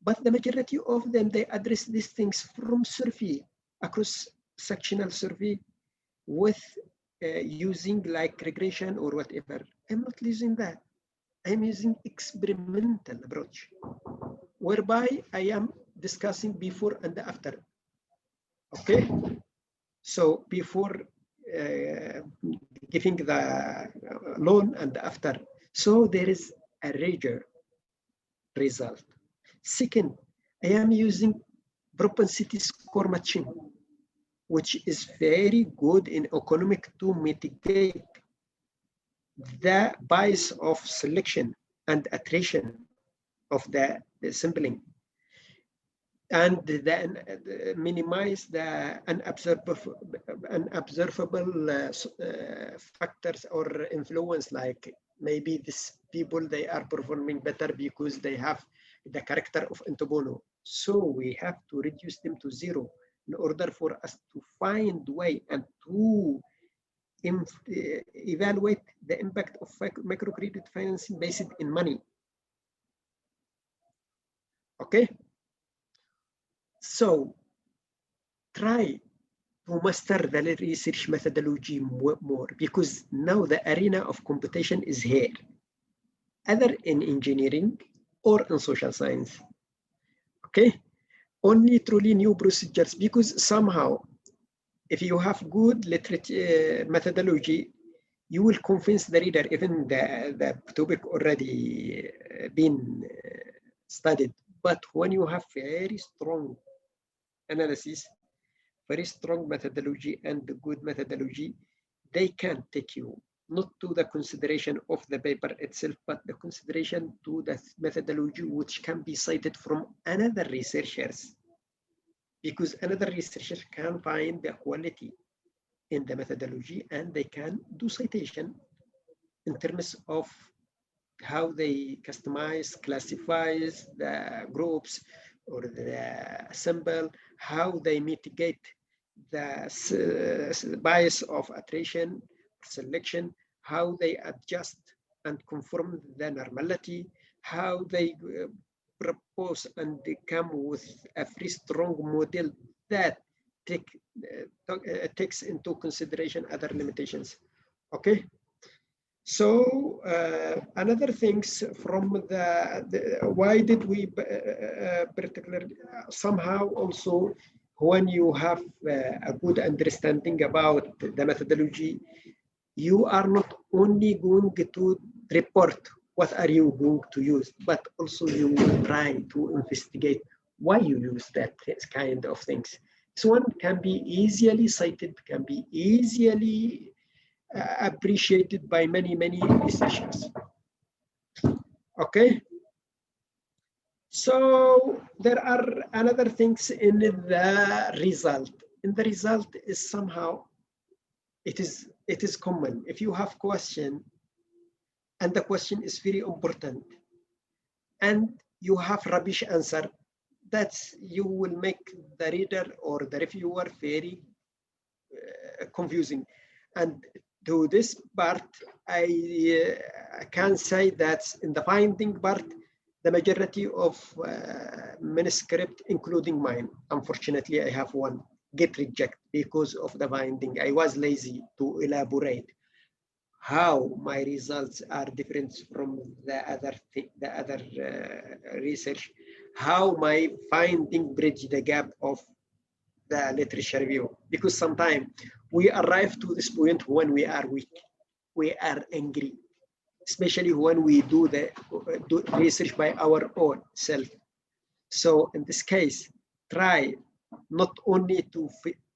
[SPEAKER 4] But the majority of them, they address these things from survey, across sectional survey, with using like regression or whatever. I'm not using that. I'm using experimental approach, whereby I am discussing before and after. Okay, so before giving the loan and after. So there is a major result. Second, I am using propensity score matching, which is very good in economic to mitigate the bias of selection and attrition of the sampling, and then minimize the unobservable factors or influence, like maybe these people, they are performing better because they have the character of Antobono. So we have to reduce them to zero in order for us to find way and to evaluate the impact of microcredit financing based in money. Okay. So try to master the research methodology more, because now the arena of competition is here. Either in engineering, or in social science. Okay, only truly new procedures, because somehow if you have good literature methodology, you will convince the reader, even the topic already been studied. But when you have very strong analysis, very strong methodology and good methodology, they can take you not to the consideration of the paper itself, but the consideration to the methodology which can be cited from another researchers, because another researcher can find the quality in the methodology and they can do citation in terms of how they customize, classifies the groups or the symbol, how they mitigate the bias of attrition, selection, how they adjust and conform the normality, how they propose and they come with a very strong model that takes into consideration other limitations. Okay. So another things from the why did we particularly somehow also, when you have a good understanding about the methodology, you are not only going to report what are you going to use, but also you will try to investigate why you use that kind of things. This one can be easily cited, can be easily appreciated by many researchers. Okay, so there are another things in the result. In the result is somehow it is common. If you have question and the question is very important and you have rubbish answer, that's you will make the reader or the reviewer very confusing. And to this part, I can say that in the finding part, the majority of manuscript, including mine, unfortunately, I have one, get rejected because of the finding. I was lazy to elaborate how my results are different from the other research, how my finding bridge the gap of the literature review, because sometimes we arrive to this point when we are weak, we are angry, especially when we do the research by our own self. So in this case, try not only to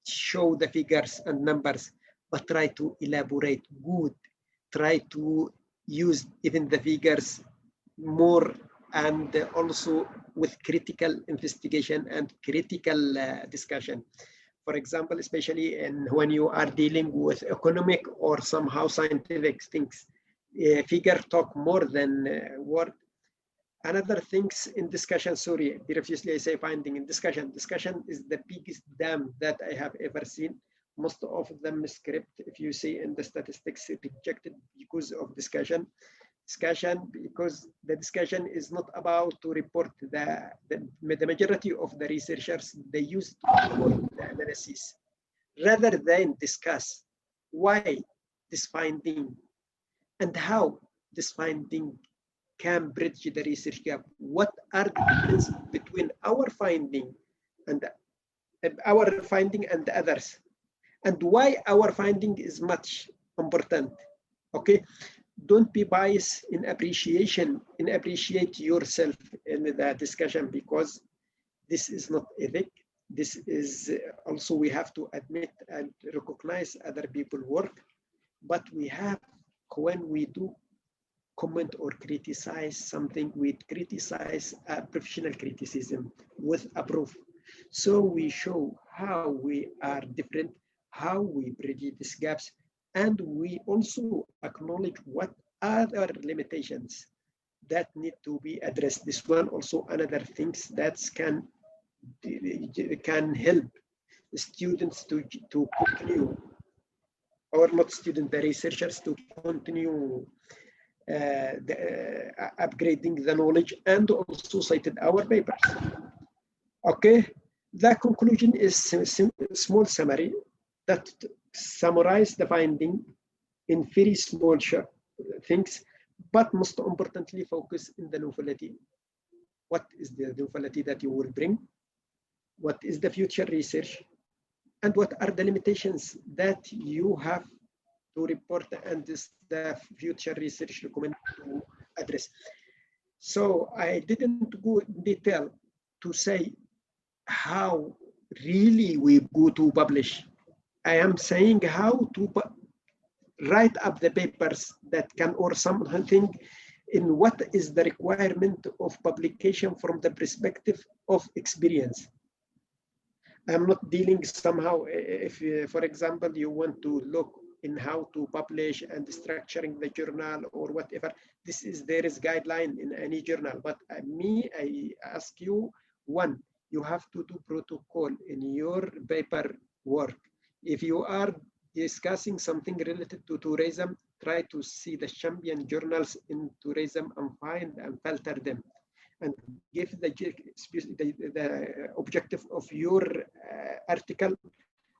[SPEAKER 4] show the figures and numbers, but try to elaborate good, try to use even the figures more and also with critical investigation and critical discussion. For example, especially when you are dealing with economic or somehow scientific things, figure talk more than word. Another things in discussion, sorry, previously I say finding in discussion. Discussion is the biggest dam that I have ever seen. Most of them script, if you see in the statistics, rejected because of discussion. Because the discussion is not about to report the majority of the researchers, they use to report the analysis rather than discuss why this finding and how this finding can bridge the research gap. What are the differences between our finding and the others, and why our finding is much important. Okay, don't be biased in appreciate yourself in the discussion, because this is not ethic. This is also, we have to admit and recognize other people's work, but we have, when we do comment or criticize something, we criticize professional criticism with a proof. So we show how we are different, how we bridge these gaps, and we also acknowledge what other limitations that need to be addressed. This one also another things that can help students to continue, or not students, the researchers to continue upgrading the knowledge and also cited our papers. Okay, the conclusion is a small summary that summarize the finding in very small things, but most importantly focus in the novelty what is the novelty that you will bring, what is the future research, and what are the limitations that you have to report and the future research recommend to address. So I didn't go in detail to say how really we go to publish. I am saying how to write up the papers that can, or something in what is the requirement of publication from the perspective of experience. I'm not dealing somehow, if, for example, you want to look in how to publish and structuring the journal or whatever, there is guideline in any journal. But I ask you, one, you have to do protocol in your paper work. If you are discussing something related to tourism, try to see the champion journals in tourism and find and filter them, and give the objective of your article,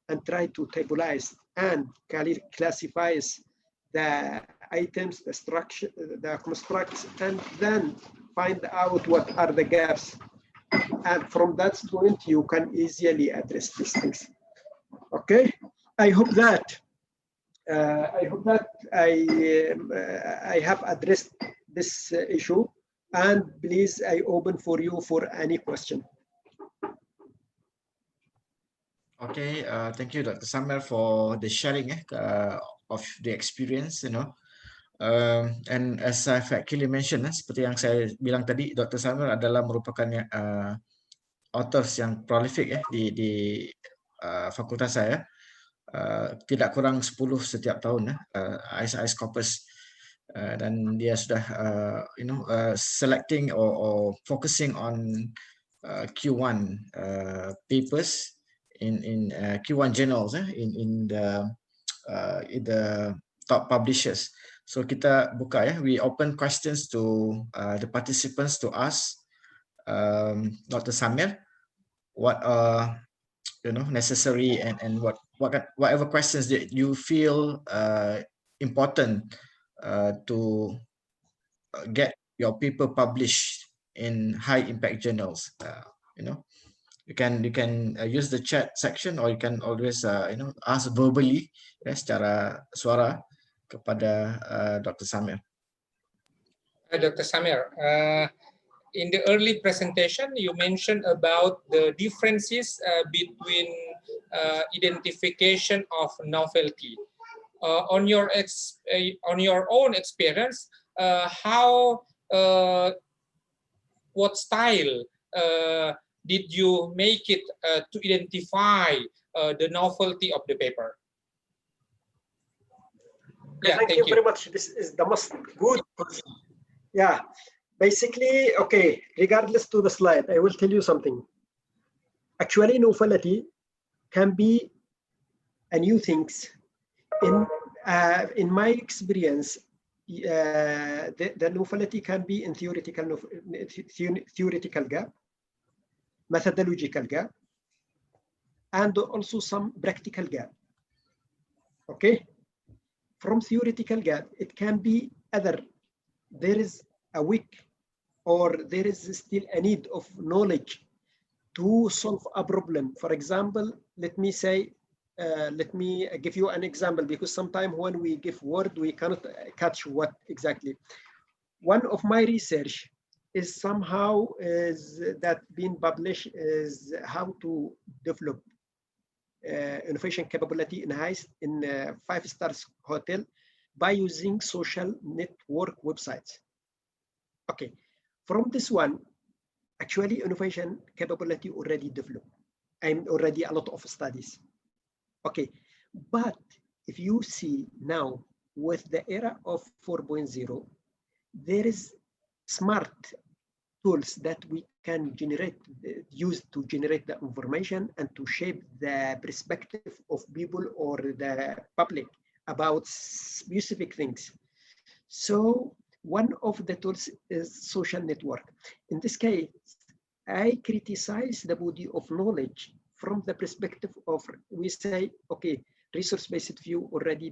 [SPEAKER 4] and try to tabularize and classify the items, the structure, the constructs, and then find out what are the gaps. And from that point, you can easily address these things. Okay, I hope that I have addressed this issue, and please, I open for you for any question.
[SPEAKER 2] Okay, thank you, Dr. Samuel, for the sharing of the experience, and as I've actually mentioned, seperti yang saya bilang tadi, Dr. Samuel adalah merupakan authors yang prolific di fakultas saya. Tidak kurang 10 setiap tahun ISIS Corpus, dan dia sudah selecting or focusing on Q1 papers in Q1 journals in the top publishers. So kita buka we open questions to the participants to ask Dr. Samuel what are necessary and whatever questions that you feel important to get your paper published in high impact journals. You can use the chat section, or you can always ask verbally secara suara kepada Dr. Samuel.
[SPEAKER 1] Dr. Samuel, in the early presentation, you mentioned about the differences between identification of novelty. On your own experience, what style did you make it to identify the novelty of the paper?
[SPEAKER 4] Yeah, thank you very much. This is the most good question. Yeah, basically, okay, regardless to the slide, I will tell you something. Actually, novelty can be a new things. In my experience, the novelty can be in theoretical gap, methodological gap, and also some practical gap. Okay, from theoretical gap, it can be either there is a weak, or there is still a need of knowledge to solve a problem. For example, let me give you an example, because sometimes when we give word, we cannot catch what exactly. One of my research is somehow that being published is how to develop innovation capability in in 5-star hotel by using social network websites. Okay, from this one, actually innovation capability already developed and already a lot of studies. Okay, but if you see now with the era of 4.0, there is smart tools that we can use to generate the information and to shape the perspective of people or the public about specific things. So one of the tools is social network. In this case, I criticize the body of knowledge from the perspective of, we say, okay, resource-based view already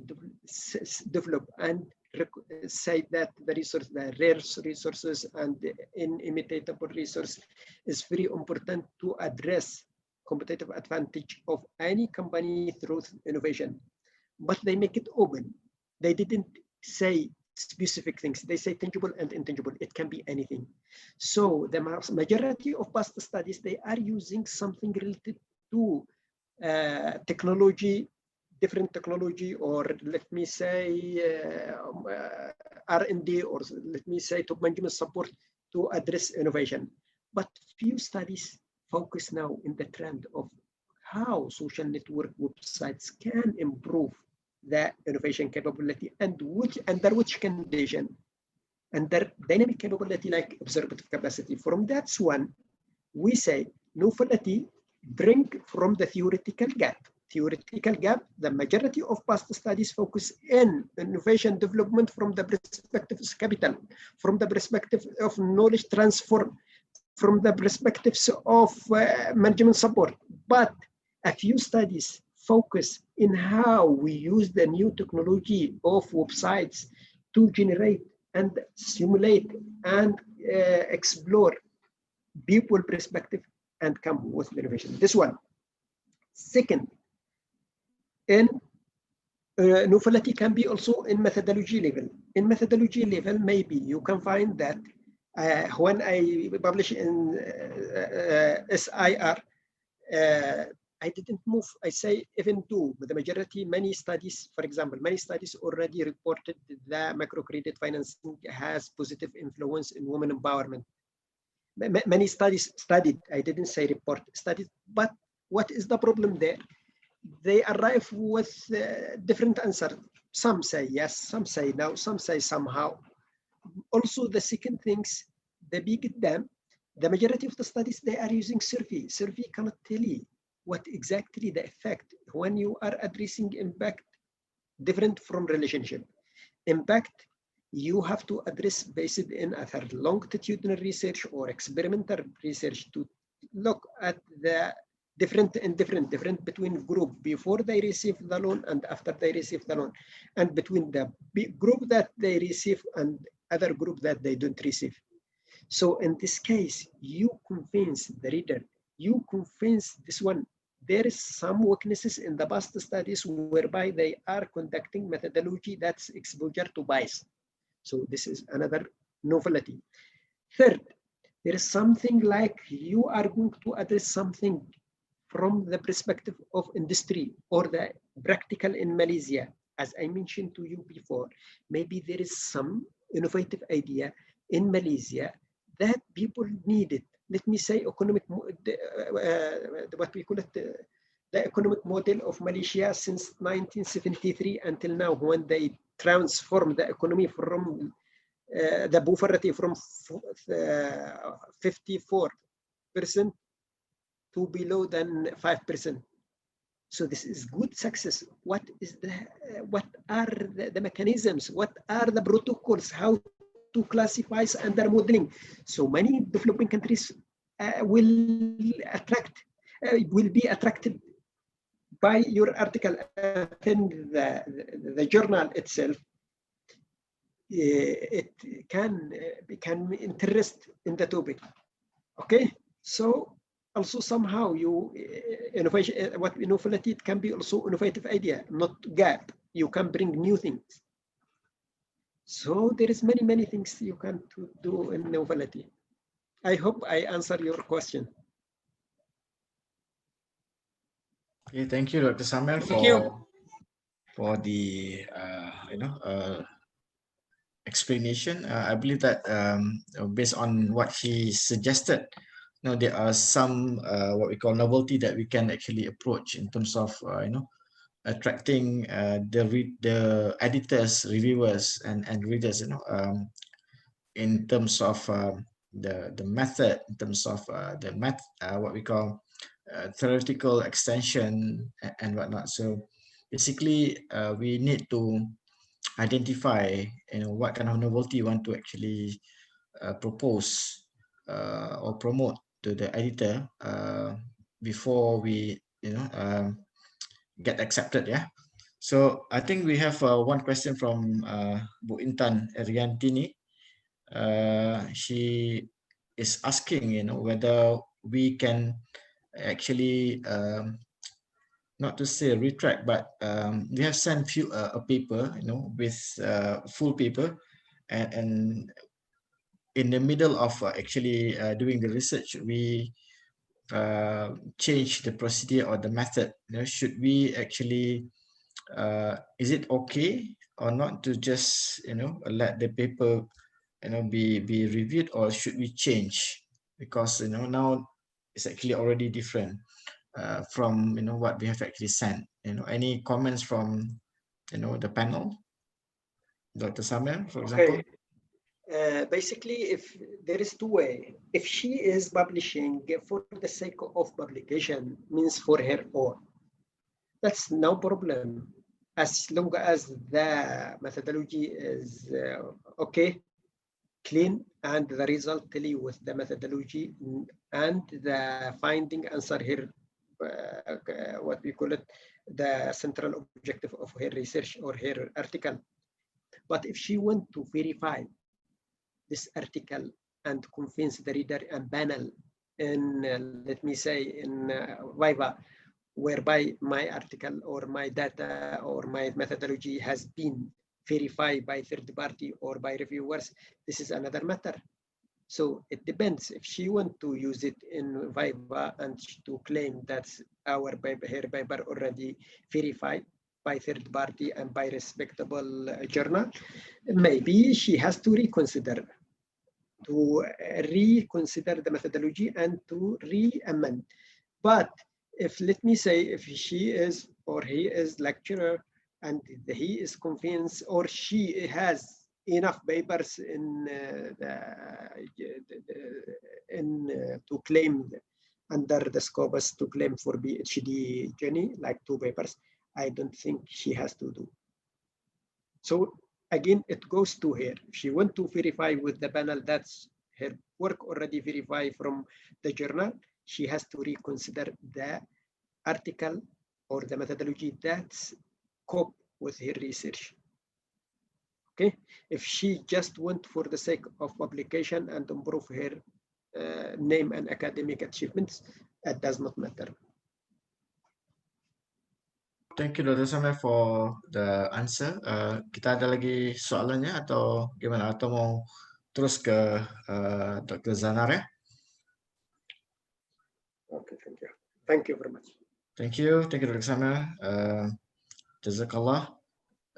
[SPEAKER 4] developed and say that the resource, the rare resources and the inimitable resource is very important to address competitive advantage of any company through innovation. But they make it open. They didn't say specific things. They say tangible and intangible. It can be anything. So the majority of past studies, they are using something related to technology, different technology, or let me say R&D, or let me say top management support to address innovation. But few studies focus now in the trend of how social network websites can improve the innovation capability and under which condition, under dynamic capability like observative capacity. From that one, we say novelty bring from the theoretical gap. Theoretical gap, the majority of past studies focus in innovation development from the perspective of capital, from the perspective of knowledge transfer, from the perspectives of management support. But a few studies focus in how we use the new technology of websites to generate and simulate and explore people perspective and come with innovation. This one. Second, in novelty can be also in methodology level. In methodology level, maybe you can find that when I publish in SIR, I didn't move, I say even two, but the majority, many studies, for example, many studies already reported that microcredit financing has positive influence in women empowerment. Many studies studied, I didn't say report, studied, but what is the problem there? They arrive with different answers. Some say yes, some say no, some say somehow. Also, the second things, the big them, the majority of the studies, they are using survey. Survey cannot tell you what exactly the effect when you are addressing impact different from relationship. Impact, you have to address based in either longitudinal research or experimental research to look at the different between group before they receive the loan and after they receive the loan, and between the group that they receive and other group that they don't receive. So in this case, you convince the reader, you convince this one, there is some weaknesses in the past studies whereby they are conducting methodology that's exposure to bias. So this is another novelty. Third, there is something like you are going to address something from the perspective of industry or the practical in Malaysia. As I mentioned to you before, maybe there is some innovative idea in Malaysia that people needed. Let me say economic, what we call it, the economic model of Malaysia since 1973 until now, when they transformed the economy from the poverty from 54% to below than 5%. So this is good success. What are the mechanisms? What are the protocols? How to classify under modeling? So many developing countries will be attracted by your article in the journal itself. It can become interest in the topic. Okay, so also somehow you innovation, what novelty, it can be also innovative idea, not gap. You can bring new things. So there is many things you can do in novelty. I hope I answer your question.
[SPEAKER 2] Okay, thank you, Dr. Samuel, for the explanation. I believe that based on what he suggested, there are some what we call novelty that we can actually approach in terms of attracting the editors, reviewers, and readers. In terms of the method, in terms of what we call theoretical extension and whatnot. So basically, we need to identify what kind of novelty you want to actually propose or promote to the editor before we get accepted. Yeah. So I think we have one question from Bu Intan Eriantini. She is asking, whether we can actually not to say retract, but we have sent few a paper, with full paper, and in the middle of actually doing the research, we change the procedure or the method. Should we actually is it okay or not to just let the paper be reviewed, or should we change, because now it's actually already different from what we have actually sent. Any comments from the panel? Dr. Samir, for example.
[SPEAKER 4] Basically, if there is two way, if she is publishing for the sake of publication, means for her own, that's no problem, as long as the methodology is okay, clean, and the result tell you with the methodology and the finding answer her what we call it, the central objective of her research or her article. But if she want to verify this article and convince the reader and panel in, let me say, in Viva, whereby my article or my data or my methodology has been verified by third party or by reviewers, this is another matter. So it depends. If she want to use it in Viva and to claim that our paper, her paper already verified by third party and by respectable journal, maybe she has to reconsider the methodology and to re-amend. But if, let me say, if she is or he is lecturer and he is convinced or she has enough papers to claim under the scopus to claim for PhD journey, like 2 papers, I don't think she has to do. So again, it goes to her. If she want to verify with the panel that's her work already verified from the journal, she has to reconsider the article or the methodology that's cope with her research. Okay, if she just went for the sake of publication and improve her name and academic achievements, it does not matter.
[SPEAKER 2] Thank you, Dr. Samir, for the answer. Kita ada lagi soalannya atau gimana? Atau mau terus ke Dr. Zanar ya?
[SPEAKER 4] Okay, thank you. Thank you very much.
[SPEAKER 2] Thank you, Dr. Samir. Jazakallah.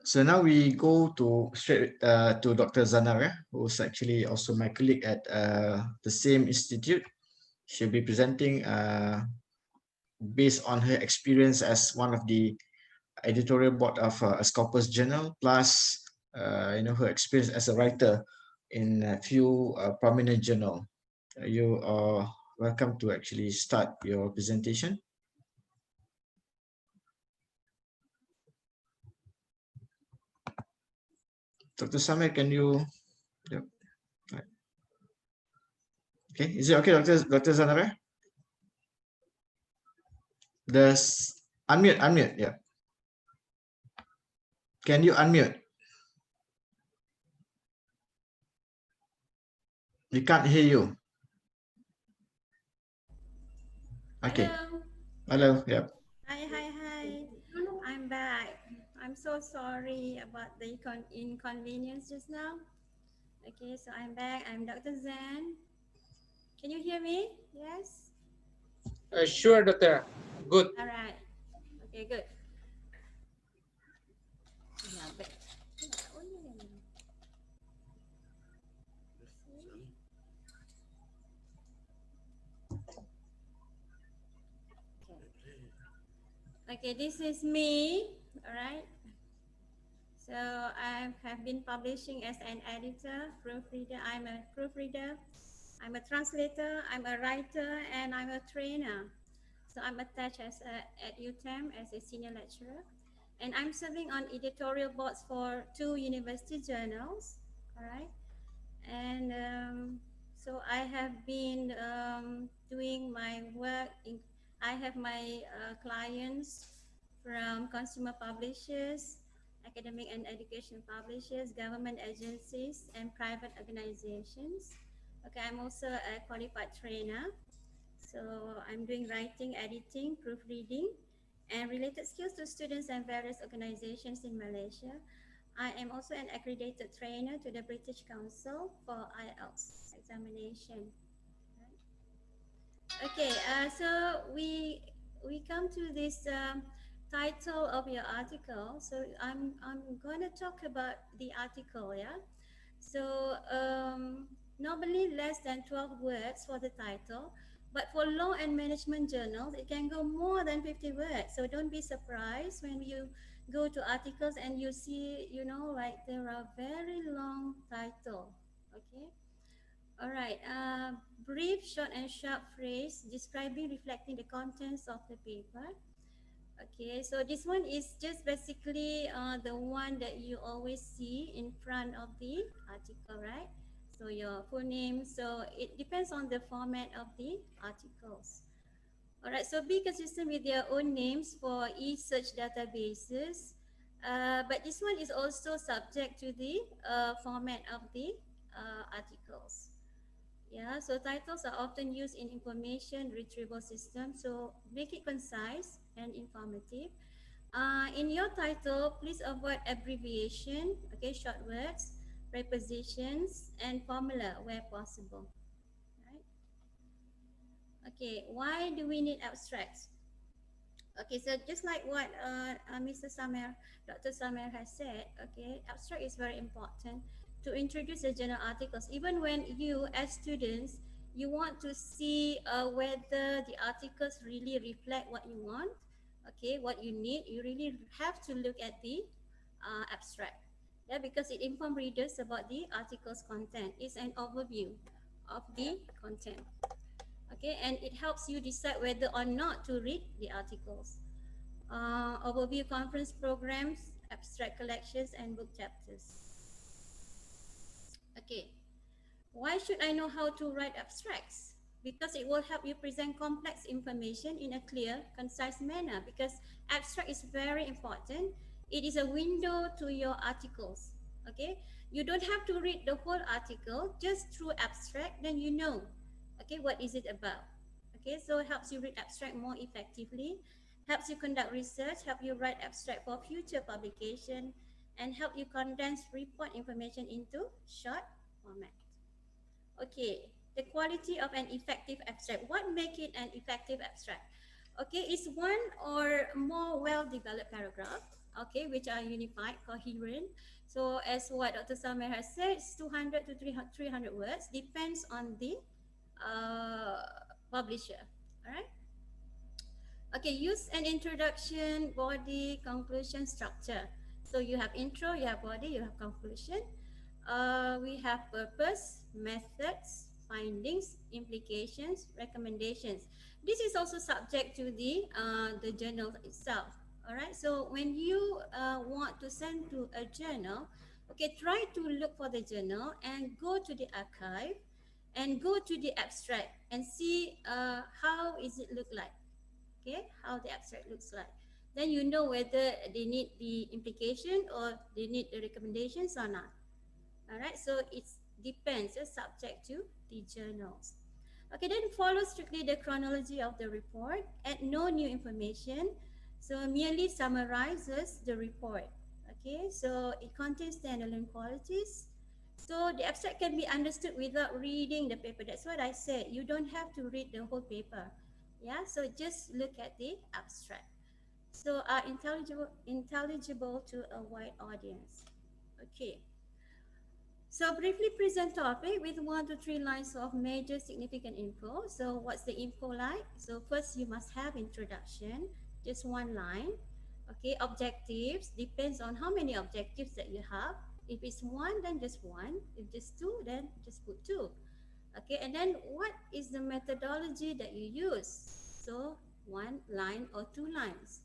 [SPEAKER 2] So now we go to straight to Dr. Zanar, who's actually also my colleague at the same institute. She'll be presenting based on her experience as one of the editorial board of a Scopus journal, plus her experience as a writer in a few prominent journal. You are welcome to actually start your presentation. Dr. Samir, can you? Yep. Right. Okay, is it okay, Dr. Zanare? Unmute, yeah. Can you unmute? We can't hear you. Okay. Hello, yeah.
[SPEAKER 3] Hi. I'm back. I'm so sorry about the inconvenience just now. Okay, so I'm back. I'm Dr. Zan. Can you hear me? Yes?
[SPEAKER 1] Sure, Doctor. Good.
[SPEAKER 3] All right. Okay, good. Okay, this is me. All right. So I have been publishing as an editor, proofreader. I'm a proofreader. I'm a translator. I'm a writer, and I'm a trainer. So I'm attached at UTeM as a senior lecturer, and I'm serving on editorial boards for 2 university journals. All right, and so I have been doing my work. I have my clients from consumer publishers, academic and educational publishers, government agencies, and private organizations. Okay, I'm also a qualified trainer. So I'm doing writing, editing, proofreading, and related skills to students and various organizations in Malaysia. I am also an accredited trainer to the British Council for IELTS examination. Okay, so we come to this title of your article. So I'm going to talk about the article, yeah. So normally less than 12 words for the title, but for law and management journals, it can go more than 50 words. So don't be surprised when you go to articles and you see, you know, like there are very long title. Okay. All right. Brief, short, and sharp phrase describing, reflecting the contents of the paper. Okay, so this one is just basically the one that you always see in front of the article, right? So your full name. So it depends on the format of the articles. All right, so be consistent with their own names for e-search databases. But this one is also subject to the format of the articles. Yeah, so titles are often used in information retrieval systems, so make it concise and informative. In your title, please avoid abbreviation, okay, short words, prepositions, and formula where possible. Right? Okay, why do we need abstracts? Okay, so just like what Mr. Samer, Dr. Samer has said, okay, abstract is very important to introduce the journal articles. Even when you, as students, you want to see whether the articles really reflect what you want, okay, what you need, you really have to look at the abstract. Yeah, because it informs readers about the article's content. It's an overview of the content. Okay, and it helps you decide whether or not to read the articles. Overview conference programs, abstract collections, and book chapters. Okay, why should I know how to write abstracts? Because it will help you present complex information in a clear, concise manner, because abstract is very important. It is a window to your articles. Okay, you don't have to read the whole article, just through abstract, then you know, okay, what is it about. Okay, so it helps you read abstract more effectively, helps you conduct research, help you write abstract for future publication, and help you condense report information into short format. Okay, the quality of an effective abstract. What makes it an effective abstract? Okay, it's one or more well-developed paragraph, okay, which are unified, coherent. So as what Dr. Samer has said, it's 200 to 300 words, depends on the publisher, all right? Okay, use an introduction, body, conclusion, structure. So you have intro, you have body, you have conclusion. We have purpose, methods, findings, implications, recommendations. This is also subject to the journal itself. All right. So when you want to send to a journal, okay, try to look for the journal and go to the archive and go to the abstract and see how is it look like. Okay, how the abstract looks like. Then you know whether they need the implication or they need the recommendations or not. All right, so it depends, it's subject to the journals. Okay, then follow strictly the chronology of the report, add no new information, so merely summarizes the report. Okay, so it contains standalone qualities. So the abstract can be understood without reading the paper. That's what I said. You don't have to read the whole paper. Yeah, so just look at the abstract. So are intelligible to a wide audience. Okay. So briefly present topic with 1 to 3 lines of major significant info. So what's the info like? So first you must have introduction, just 1 line. Okay, objectives, depends on how many objectives that you have. If it's 1, then just 1. If just 2, then just put 2. Okay, and then what is the methodology that you use? So 1 line or 2 lines.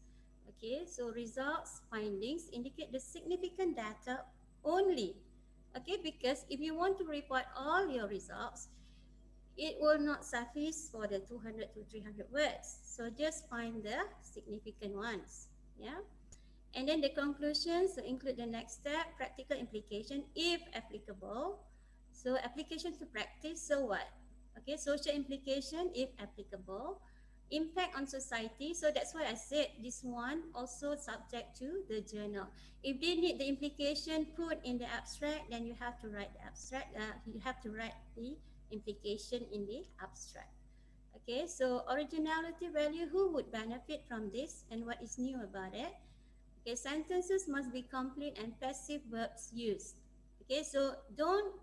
[SPEAKER 3] Okay, so results, findings indicate the significant data only. Okay, because if you want to report all your results, it will not suffice for the 200 to 300 words. So just find the significant ones. Yeah. And then the conclusions include the next step, practical implication if applicable. So application to practice, so what? Okay, social implication if applicable. Impact on society, so that's why I said this one also subject to the journal. If they need the implication put in the abstract, then you have to write the abstract, you have to write the implication in the abstract. Okay, so originality value, who would benefit from this and what is new about it? Okay, sentences must be complete and passive verbs used. Okay, so don't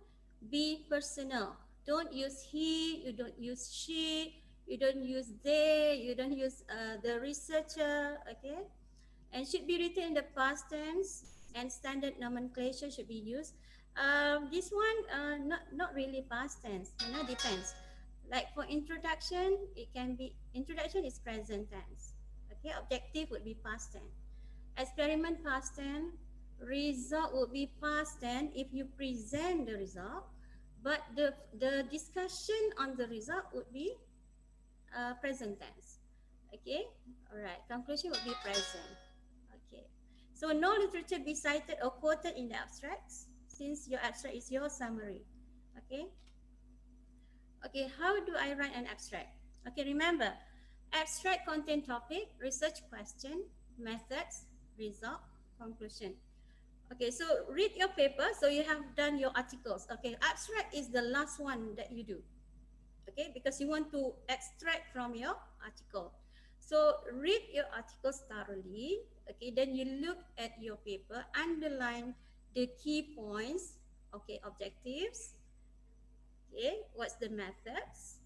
[SPEAKER 3] be personal. Don't use he, you don't use she, you don't use they, you don't use the researcher, okay? And should be written in the past tense and standard nomenclature should be used. This one, not really past tense, depends. Like for introduction, it can be, introduction is present tense. Okay, objective would be past tense. Experiment past tense, result would be past tense if you present the result, but the discussion on the result would be present tense. Okay, all right. Conclusion would be present. Okay, so no literature be cited or quoted in the abstracts since your abstract is your summary. Okay. Okay, how do I write an abstract? Okay, remember, abstract contain topic, research question, methods, result, conclusion. Okay, so read your paper. So you have done your articles. Okay, abstract is the last one that you do. Okay, because you want to extract from your article. So read your articles thoroughly. Okay, then you look at your paper, underline the key points. Okay, objectives. Okay, what's the methods?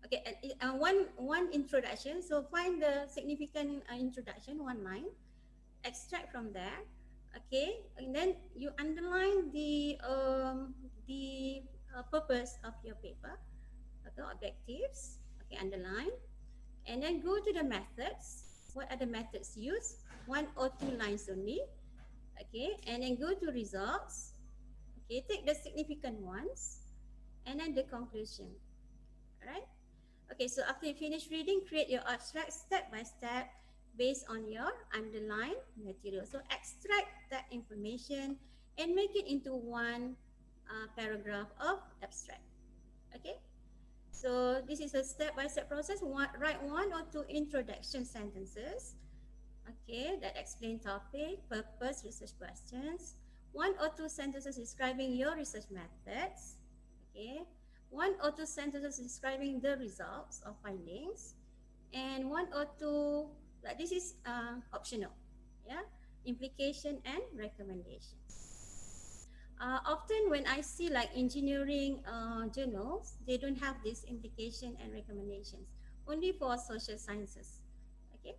[SPEAKER 3] Okay, and one introduction. So find the significant introduction, one line. Extract from there. Okay, and then you underline the purpose of your paper. Okay, objectives. Okay, underline, and then go to the methods. What are the methods used? 1 or 2 lines only. Okay, and then go to results. Okay, take the significant ones, and then the conclusion. All right. Okay, so after you finish reading, create your abstract step by step based on your underlined material. So extract that information and make it into one paragraph of abstract. Okay, so this is a step-by-step process. Write 1 or 2 introduction sentences, okay, that explain topic, purpose, research questions. 1 or 2 sentences describing your research methods, okay. 1 or 2 sentences describing the results or findings, and 1 or 2, like this is optional, yeah, implication and recommendations. Often when I see like engineering journals, they don't have this implication and recommendations, only for social sciences. Okay.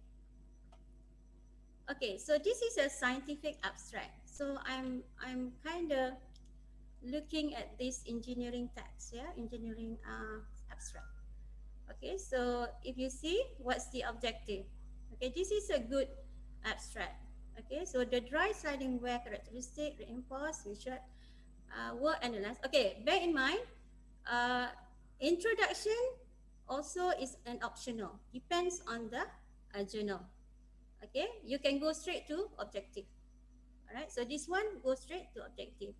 [SPEAKER 3] Okay, so this is a scientific abstract. So I'm kind of looking at this engineering text, yeah, engineering abstract. Okay, so if you see what's the objective, okay, this is a good abstract. Okay, so the dry sliding wear characteristic, reinforce, research, work analyze. Okay, bear in mind, uh, introduction also is an optional, depends on the journal. Okay, you can go straight to objective. All right, so this one goes straight to objective.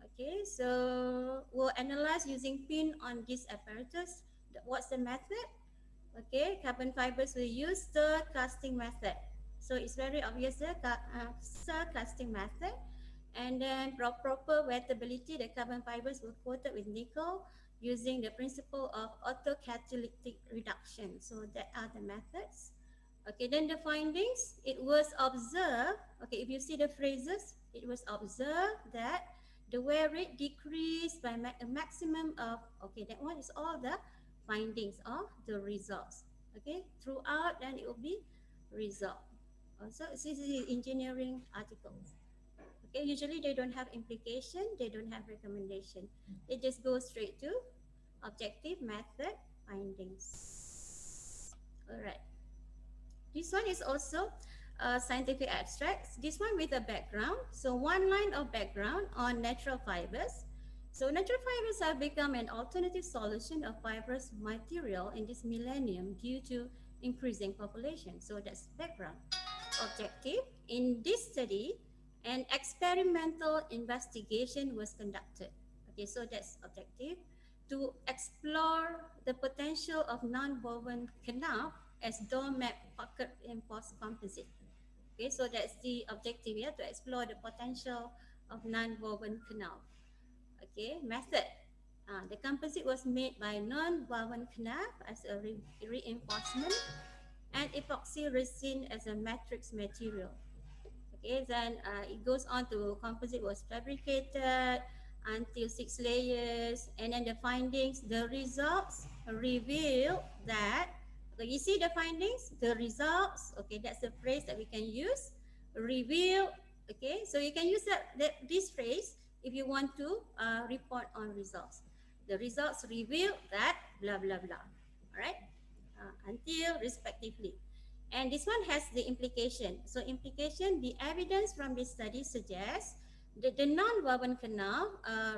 [SPEAKER 3] Okay, so we'll analyze using pin on this apparatus. What's the method? Okay, carbon fibers will use the casting method. So it's very obvious the cell casting method. And then proper wettability, the carbon fibers were coated with nickel using the principle of autocatalytic reduction. So that are the methods. Okay, then the findings, it was observed, okay, if you see the phrases, it was observed that the wear rate decreased by a maximum of, okay, that one is all the findings of the results. Okay, throughout, then it will be result. Also, this is engineering articles. Okay, usually they don't have implication, they don't have recommendation. They just go straight to objective, method, findings. All right. This one is also scientific abstracts. This one with a background. So 1 line of background on natural fibers. So natural fibers have become an alternative solution of fibrous material in this millennium due to increasing population. So that's background. objective. In this study, an experimental investigation was conducted. Okay, so that's objective, to explore the potential of non-woven canal as doormat pocket reinforced composite. Okay, so that's the objective, yeah, to explore the potential of non-woven canal. Okay, method. The composite was made by non-woven canal as a reinforcement and epoxy resin as a matrix material. Okay, then it goes on to composite was fabricated until 6 layers, and then the findings, the results reveal that, okay, you see the findings, the results, okay, that's the phrase that we can use, reveal, okay, so you can use this phrase if you want to report on results. The results reveal that blah, blah, blah, all right, until respectively. And this one has the implication. So implication, the evidence from this study suggests that the non-woven canal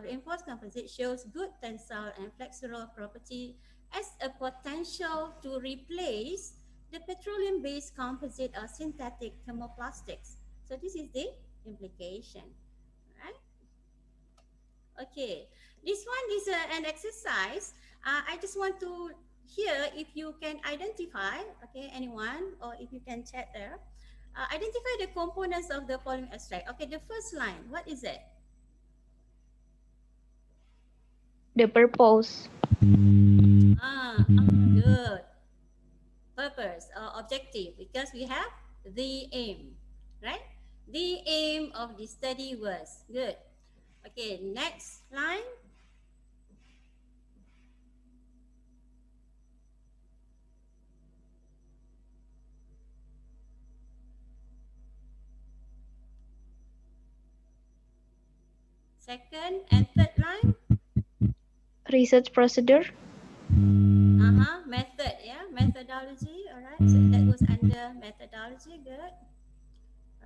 [SPEAKER 3] reinforced composite shows good tensile and flexural property as a potential to replace the petroleum-based composite or synthetic thermoplastics. So this is the implication, right? Okay, this one is an exercise. I just want to hear if you can identify, okay, anyone, or if you can chat there, identify the components of the following extract. Okay, the first line, what is it?
[SPEAKER 5] The purpose.
[SPEAKER 3] Good. Purpose or objective, because we have the aim, right? The aim of the study was good. Okay, next line. Second and third line.
[SPEAKER 5] Research procedure.
[SPEAKER 3] Method, yeah, methodology. All right, so that was under methodology. Good.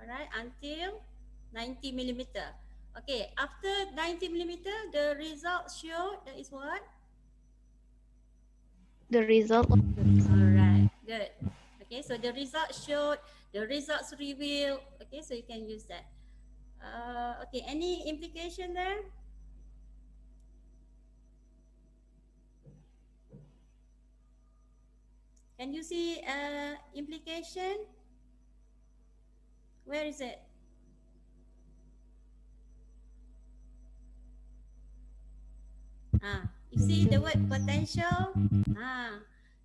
[SPEAKER 3] All right, until 90 millimeter. Okay, after 90 millimeter, the results showed that is what?
[SPEAKER 5] The result of the
[SPEAKER 3] All right, good. Okay, so the results showed, the results revealed. Okay, so you can use that. Okay, any implication there? Can you see implication? Where is it? You see the word potential?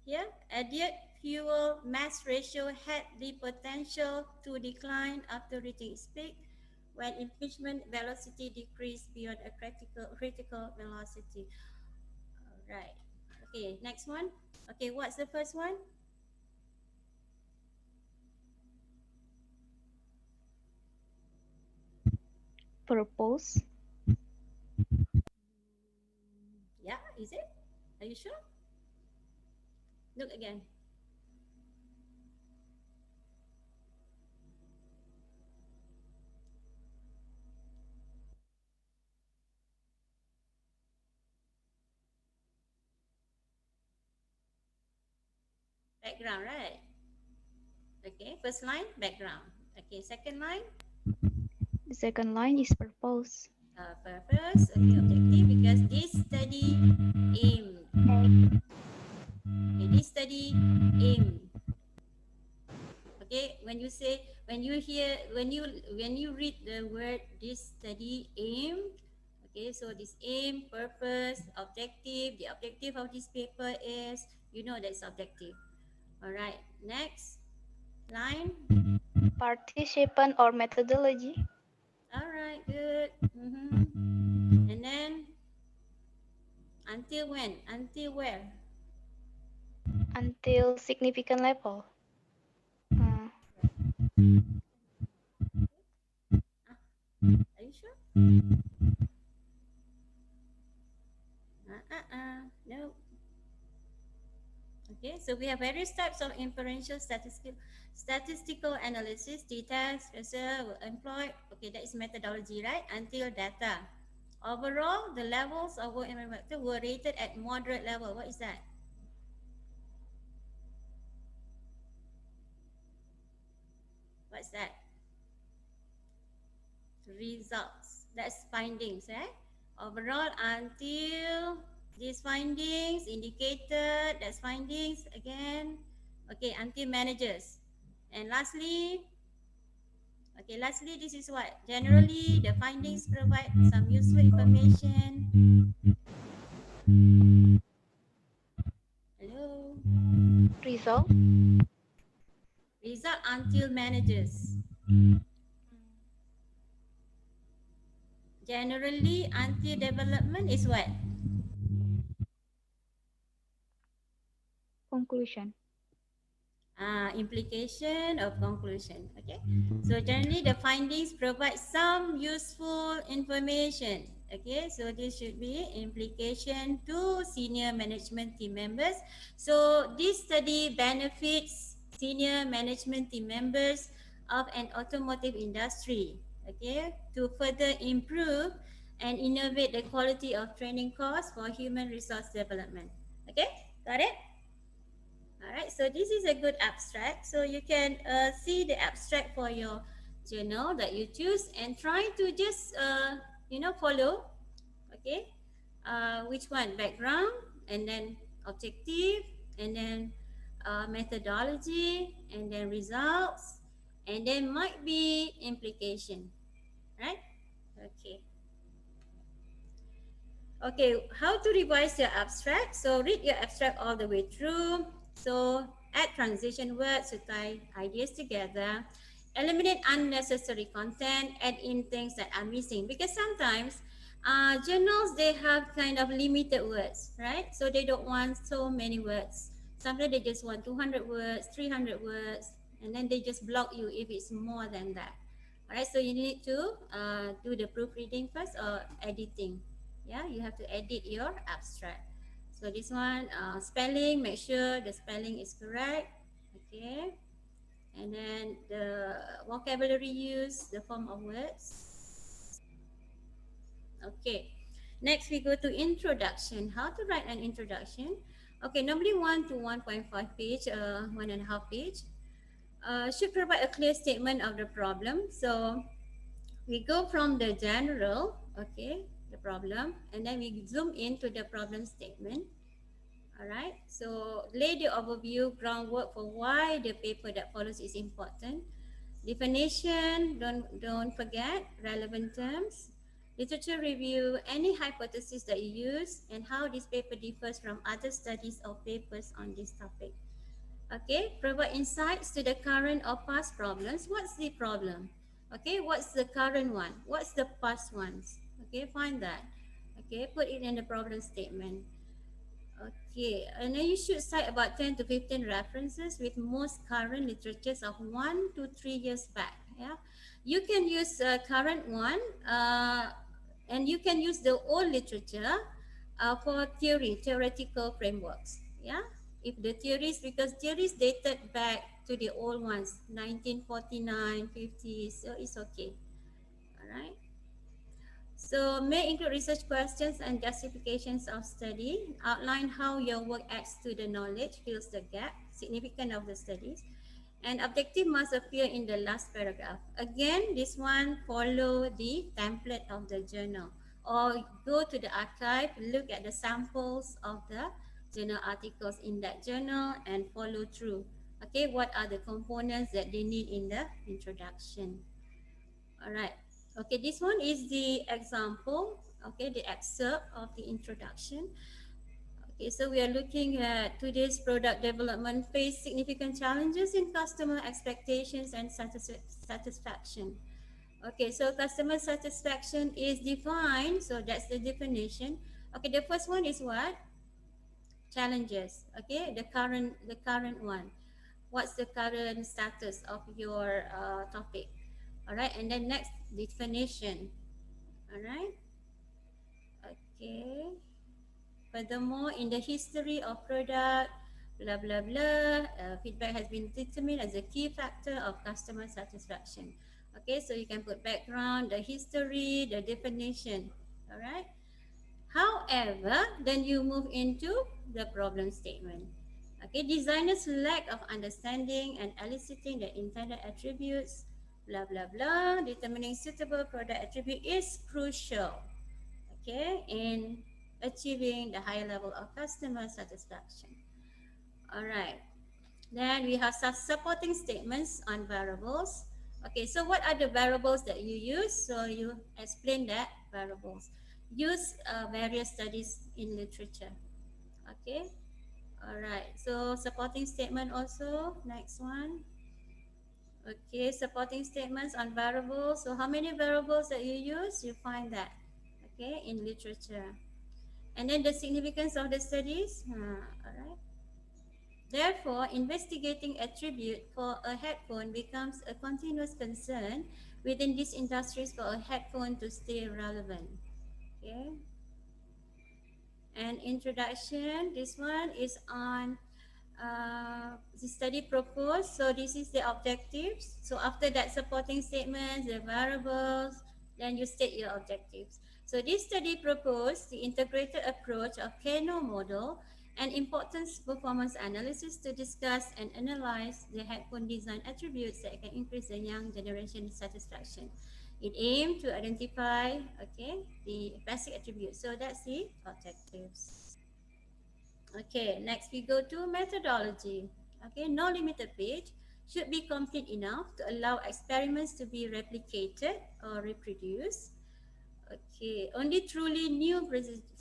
[SPEAKER 3] Here, added fuel mass ratio had the potential to decline after reaching its peak when impingement velocity decreased beyond a critical velocity. All right. Okay, next one. Okay, what's the first one?
[SPEAKER 5] purpose.
[SPEAKER 3] Yeah, is it? Are you sure? Look again. Background, right? Okay, first line, background. Okay, second line.
[SPEAKER 5] The second line is purpose.
[SPEAKER 3] Purpose, okay, objective, because this study aimed. Okay, this study aimed. Okay, when you say, when you hear, when you read the word this study aim, okay, so this aim, purpose, objective, the objective of this paper is, you know, that's objective. All right, next line.
[SPEAKER 5] Participant or methodology.
[SPEAKER 3] All right, good. And then until when? Until where?
[SPEAKER 5] Until significant level.
[SPEAKER 3] Are you sure? No. Okay, so we have various types of inferential statistical analysis. Data were employed. Okay, that is methodology, right? Until data. Overall, the levels of work environment were rated at moderate level. What is that? What's that? Results. That's findings, right? Overall, until these findings indicated, that's findings again. Okay, until managers. And lastly, okay, lastly, this is what? Generally, the findings provide some useful information. Hello?
[SPEAKER 5] Result.
[SPEAKER 3] Result until managers. Generally, until development is what?
[SPEAKER 5] Conclusion.
[SPEAKER 3] Implication of conclusion. Okay, so generally the findings provide some useful information. Okay, so this should be implication to senior management team members. So this study benefits senior management team members of an automotive industry, okay, to further improve and innovate the quality of training course for human resource development. Okay, got it? Alright, so this is a good abstract. So you can see the abstract for your journal that you choose and try to just, follow, okay? Which one? Background, and then objective, and then methodology, and then results, and then might be implication, right? Okay. Okay, how to revise your abstract? So read your abstract all the way through. So add transition words to tie ideas together. Eliminate unnecessary content. Add in things that are missing, because sometimes journals, they have kind of limited words, right? So they don't want so many words. Sometimes they just want 200 words, 300 words, and then they just block you if it's more than that. All right, so you need to do the proofreading first or editing. Yeah, you have to edit your abstract. So this one, spelling, make sure the spelling is correct. Okay, and then the vocabulary used, the form of words. Okay, next we go to introduction. How to write an introduction? Okay, normally 1 to 1.5 page, 1.5 page, should provide a clear statement of the problem. So we go from the general, okay, the problem, and then we zoom into the problem statement. All right, so lay the overview groundwork for why the paper that follows is important. Definition, don't forget relevant terms. Literature review, any hypothesis that you use, and how this paper differs from other studies or papers on this topic. Okay, provide insights to the current or past problems. What's the problem? Okay, what's the current one? What's the past ones? Okay, find that. Okay, put it in the problem statement. Okay, and then you should cite about 10 to 15 references with most current literatures of 1 to 3 years back. Yeah, you can use current one, and you can use the old literature for theoretical frameworks. Yeah, if the theories, because theories dated back to the old ones, 1949, 50s, so it's okay. All right. So may include research questions and justifications of study. Outline how your work adds to the knowledge, fills the gap, significance of the studies. And objective must appear in the last paragraph. Again, this one follow the template of the journal, or go to the archive, look at the samples of the journal articles in that journal and follow through. Okay, what are the components that they need in the introduction? All right. Okay, this one is the example, okay, the excerpt of the introduction. Okay, so we are looking at today's product development face significant challenges in customer expectations and satisfaction. Okay, so customer satisfaction is defined, so that's the definition. Okay, the first one is what? Challenges. Okay, the current one. What's the current status of your topic? All right, and then next, definition. All right. Okay. Furthermore, in the history of product, blah, blah, blah, feedback has been determined as a key factor of customer satisfaction. Okay, so you can put background, the history, the definition. All right. However, then you move into the problem statement. Okay, designers' lack of understanding and eliciting the intended attributes, blah, blah, blah. Determining suitable product attribute is crucial, okay, in achieving the higher level of customer satisfaction. All right. Then we have some supporting statements on variables. Okay, so what are the variables that you use? So you explain that variables. Use various studies in literature. Okay, all right. So supporting statement also, next one. Okay, supporting statements on variables. So how many variables that you use? You find that, okay, in literature. And then the significance of the studies. All right. Therefore, investigating attribute for a headphone becomes a continuous concern within these industries for a headphone to stay relevant. Okay. And introduction, this one is on the study proposed. So this is the objectives. So after that supporting statements, the variables, then you state your objectives. So this study proposed the integrated approach of Kano model and importance performance analysis to discuss and analyze the headphone design attributes that can increase the young generation satisfaction. It aimed to identify, okay, the basic attributes. So that's the objectives. Okay, next we go to methodology. Okay, no limited page should be complete enough to allow experiments to be replicated or reproduced. Okay, only truly new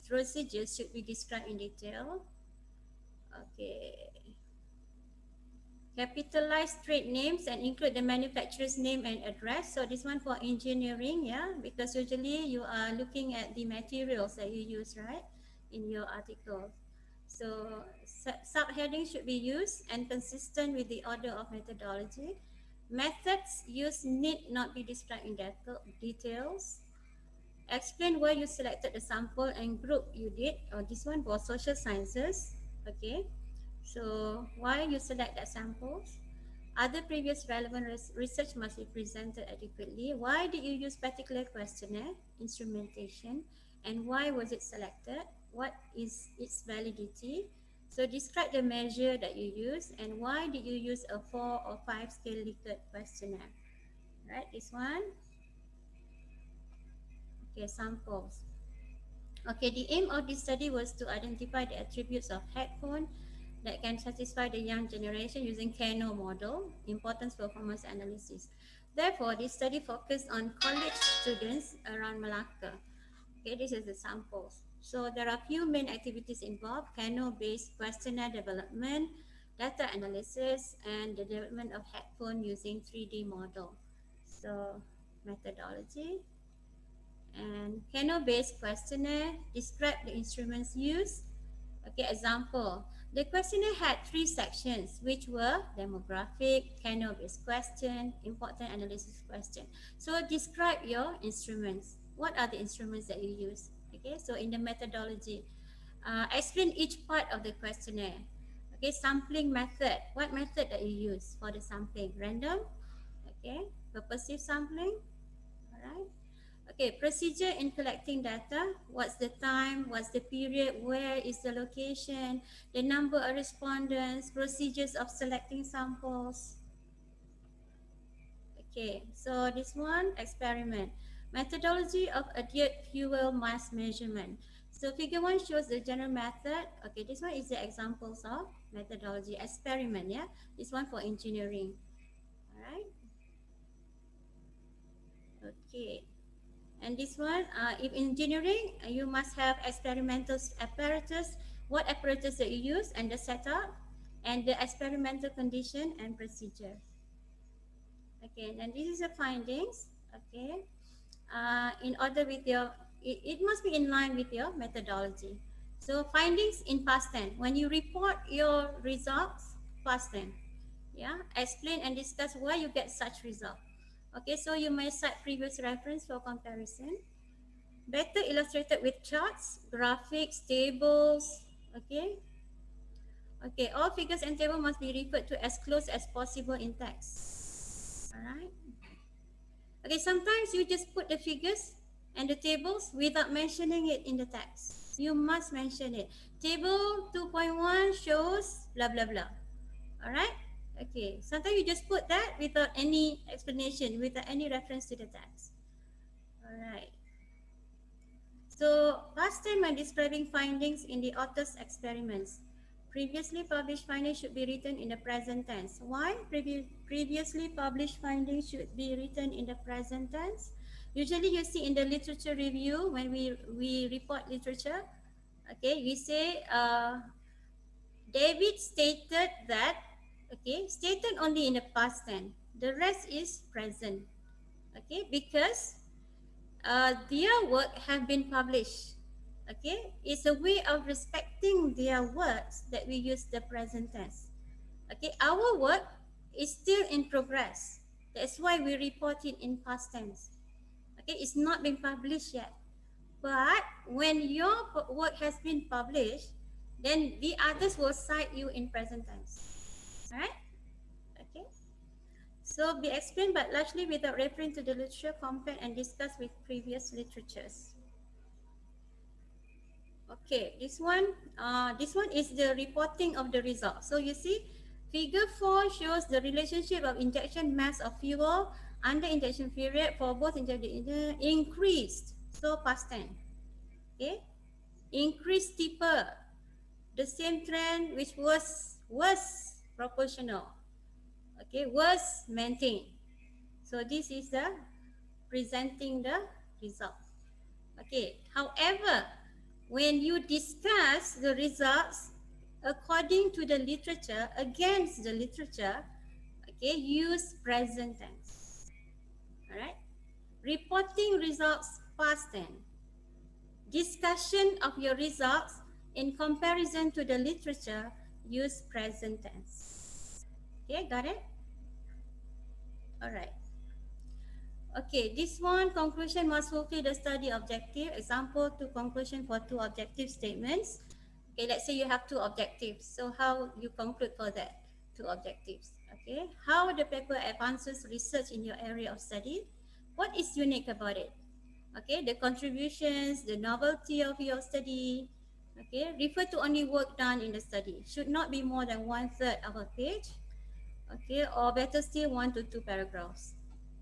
[SPEAKER 3] procedures should be described in detail. Okay. Capitalize trade names and include the manufacturer's name and address. So this one for engineering, yeah, because usually you are looking at the materials that you use, right, in your article. So subheading should be used and consistent with the order of methodology. Methods used need not be described in details. Explain why you selected the sample and group you did. This one for social sciences, okay. So why you select that samples? Other previous relevant research must be presented adequately. Why did you use particular questionnaire, instrumentation, and why was it selected? What is its validity? So describe the measure that you use and why did you use a 4 or 5 scale Likert questionnaire? Right, this one. Okay, samples. Okay, the aim of this study was to identify the attributes of headphone that can satisfy the young generation using Kano model, importance performance analysis. Therefore, this study focused on college students around Malacca. Okay, this is the samples. So there are few main activities involved: Kano-based questionnaire development, data analysis, and the development of headphone using 3D model. So methodology. And Kano-based questionnaire, describe the instruments used. Okay, example. The questionnaire had 3 sections, which were demographic, Kano-based question, important analysis question. So describe your instruments. What are the instruments that you use? Okay, so in the methodology, explain each part of the questionnaire. Okay, sampling method. What method that you use for the sampling? Random? Okay, purposive sampling? All right. Okay, procedure in collecting data. What's the time? What's the period? Where is the location? The number of respondents, procedures of selecting samples. Okay, so this one, experiment. Methodology of adhered fuel mass measurement. So figure 1 shows the general method. Okay, this one is the examples of methodology. Experiment, yeah? This one for engineering. All right. Okay. And this one, if engineering, you must have experimental apparatus, what apparatus that you use and the setup, and the experimental condition and procedure. Okay, and this is the findings. Okay, in order with your, it must be in line with your methodology. So findings in past tense. When you report your results, past tense. Yeah, explain and discuss why you get such result. Okay, so you may cite previous reference for comparison. Better illustrated with charts, graphics, tables. Okay. Okay, all figures and table must be referred to as close as possible in text. All right. Okay, sometimes you just put the figures and the tables without mentioning it in the text. You must mention it. Table 2.1 shows blah blah blah. Alright? Okay. Sometimes you just put that without any explanation, without any reference to the text. Alright. So, past time when describing findings in the author's experiments. Previously published findings should be written in the present tense. Why previously published findings should be written in the present tense? Usually you see in the literature review when we report literature, okay, we say David stated that, okay, stated only in the past tense. The rest is present, okay, because their work have been published. Okay, it's a way of respecting their words that we use the present tense. Okay, our work is still in progress. That's why we report it in past tense. Okay, it's not been published yet. But when your work has been published, then the others will cite you in present tense. All right? Okay. So be explained but largely without referring to the literature, compared and discussed with previous literatures. Okay, this one is the reporting of the results. So you see, figure 4 shows the relationship of injection mass of fuel under injection period for both injection increased. So past tense. Okay, increased steeper. The same trend which was proportional. Okay, was maintained. So this is the presenting the result. Okay, however, when you discuss the results according to the literature, against the literature, okay, use present tense. All right, reporting results past tense. Discussion of your results in comparison to the literature, use present tense. Okay, got it? All right. Okay, this one, conclusion must fulfill the study objective. Example to conclusion for two objective statements. Okay, let's say you have two objectives. So how you conclude for that two objectives? Okay, how the paper advances research in your area of study? What is unique about it? Okay, the contributions, the novelty of your study. Okay, refer to only work done in the study. Should not be more than 1/3 of a page. Okay, or better still 1 to 2 paragraphs.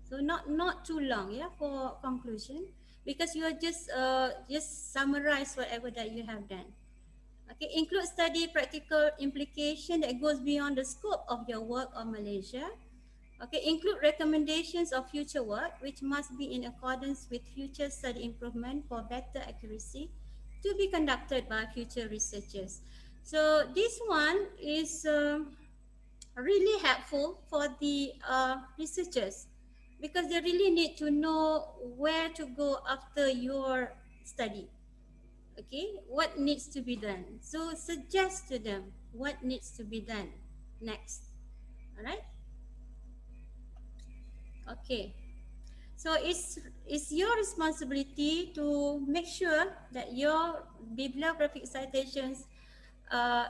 [SPEAKER 3] So not too long, yeah, for conclusion, because you are just summarize whatever that you have done. Okay, include study practical implication that goes beyond the scope of your work on Malaysia. Okay, include recommendations of future work which must be in accordance with future study improvement for better accuracy to be conducted by future researchers. So this one is really helpful for the researchers, because they really need to know where to go after your study. Okay, what needs to be done? So suggest to them what needs to be done next. All right. Okay. So it's your responsibility to make sure that your bibliographic citations are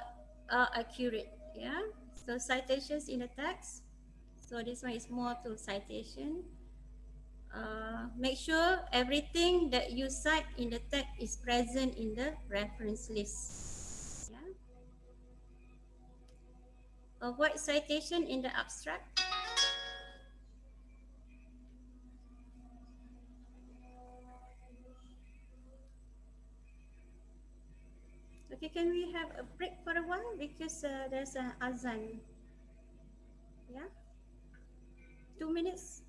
[SPEAKER 3] accurate. Yeah. So citations in the text. So this one is more to citation. Make sure everything that you cite in the text is present in the reference list. Yeah. Avoid citation in the abstract. Okay, can we have a break for a while because there's an azan. Yeah, 2 minutes.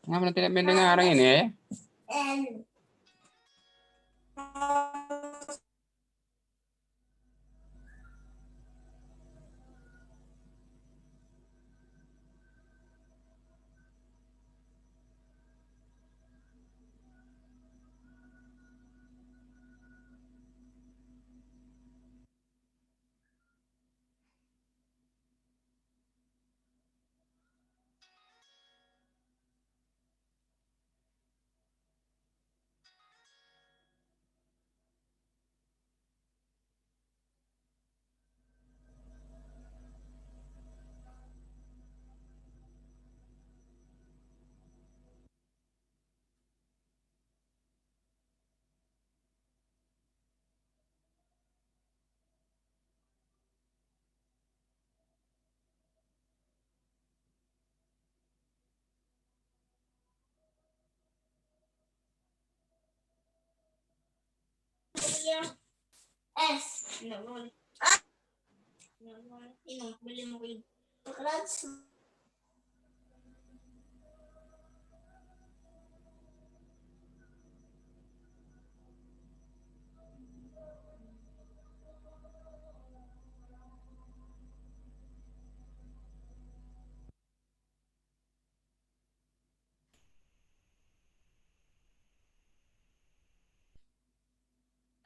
[SPEAKER 6] Kenapa tidak mendengar orang ini ya?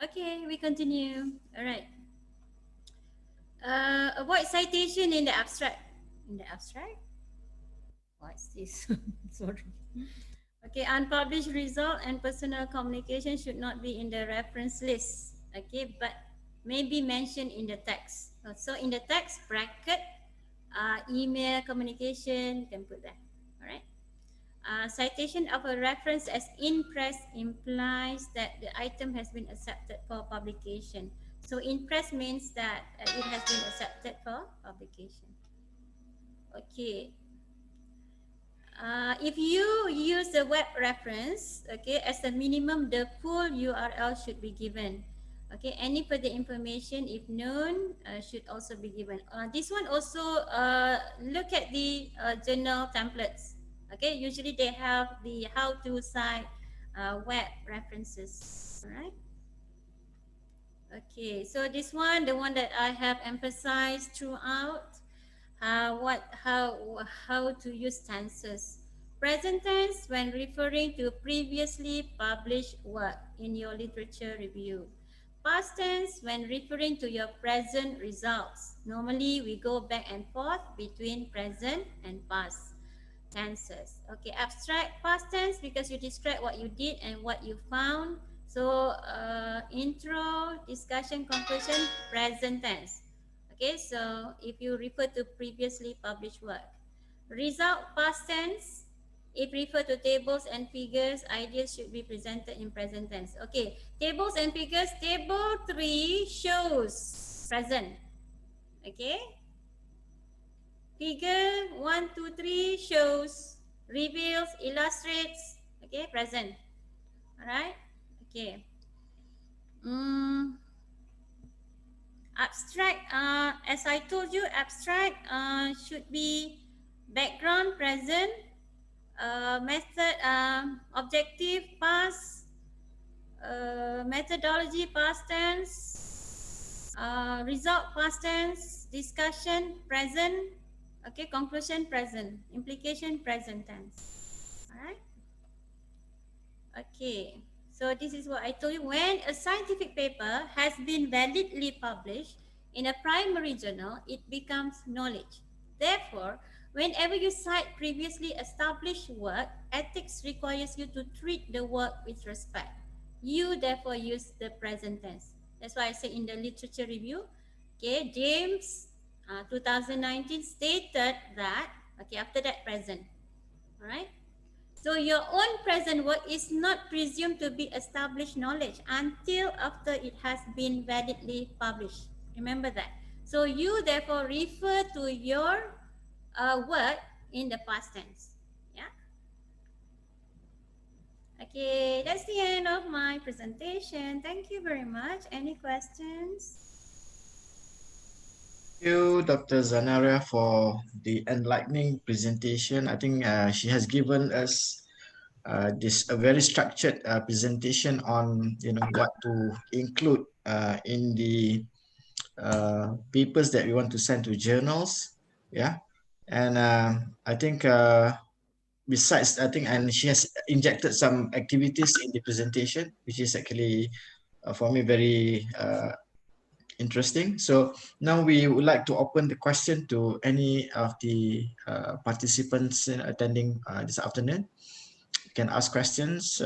[SPEAKER 3] Okay, we continue. All right. Avoid citation in the abstract. In the abstract? What's this? Sorry. Okay, unpublished result and personal communication should not be in the reference list. Okay, but may be mentioned in the text. So in the text bracket, email communication, you can put that. All right. Citation of a reference as in press implies that the item has been accepted for publication. So in press means that it has been accepted for publication. Okay. If you use the web reference, okay, as a minimum, the full URL should be given. Okay, any further information, if known, should also be given. This one also look at the journal templates. Okay, usually they have the how to cite web references. All right. Okay, so this one, the one that I have emphasized throughout, how to use tenses. Present tense when referring to previously published work in your literature review. Past tense when referring to your present results. Normally we go back and forth between present and past tenses. Okay, abstract past tense because you describe what you did and what you found. So intro, discussion, conclusion, present tense. Okay, so if you refer to previously published work. Result past tense. If refer to tables and figures, ideas should be presented in present tense. Okay, tables and figures. Table 3 shows present. Okay. Figure 1, 2, 3 shows, reveals, illustrates. Okay, present. Alright. Okay. Abstract, as I told you, abstract should be background present, method, objective past, methodology past tense, result past tense, discussion present, okay, conclusion present, implication present tense. All right. Okay, so this is what I told you. When a scientific paper has been validly published in a primary journal, it becomes knowledge. Therefore, whenever you cite previously established work, ethics requires you to treat the work with respect. You therefore use the present tense. That's why I say in the literature review, okay, James 2019 stated that, okay, after that present, all right? So your own present work is not presumed to be established knowledge until after it has been validly published. Remember that. So you therefore refer to your work in the past tense. Okay, that's the end of my presentation. Thank you very much. Any questions?
[SPEAKER 2] Thank you, Dr. Zanaria, for the enlightening presentation. I think she has given us this a very structured presentation on what to include in the papers that we want to send to journals. Yeah, and I think besides, I think, and she has injected some activities in the presentation, which is actually for me very interesting. So now we would like to open the question to any of the participants attending this afternoon. You can ask questions.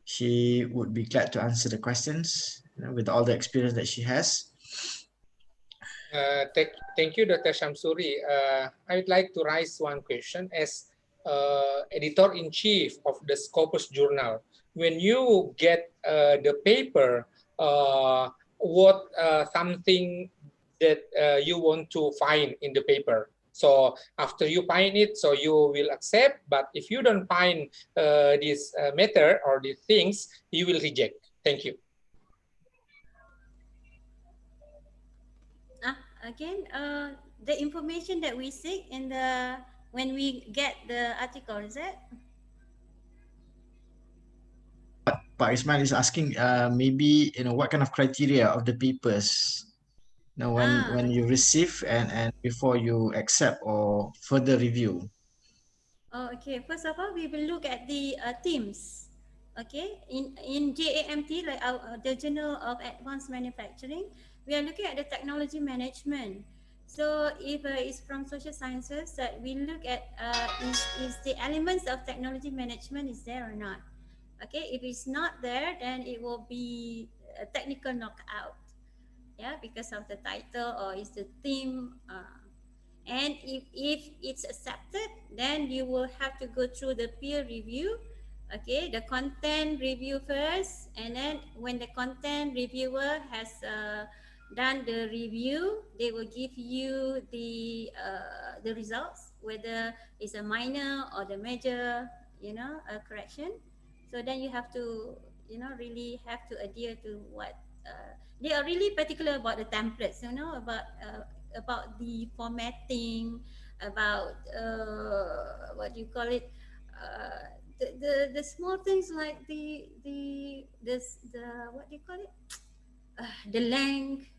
[SPEAKER 2] She would be glad to answer the questions with all the experience that she has.
[SPEAKER 1] Thank you, Dr. Shamsuri. I would like to raise one question as editor-in-chief of the Scopus Journal. When you get the paper, what something that you want to find in the paper? So after you find it, so you will accept. But if you don't find this matter or these things, you will reject. Thank you.
[SPEAKER 3] Again, the information that we seek in the when we get the article, is it?
[SPEAKER 2] Pak Ismail is asking maybe what kind of criteria of the papers when you receive and before you accept or further review.
[SPEAKER 3] Oh, okay. First of all, we will look at the themes. Okay, in JAMT, like the Journal of Advanced Manufacturing, we are looking at the technology management. So if it's from social sciences, that we look at is the elements of technology management is there or not. Okay, if it's not there, then it will be a technical knockout. Yeah, because of the title or is the theme. And if it's accepted, then you will have to go through the peer review. Okay, the content review first, and then when the content reviewer has done the review, they will give you the results, whether it's a minor or the major, a correction. So then you have to, really have to adhere to what they are really particular about the templates, about the formatting, about what do you call it, the small things like the what do you call it, the length,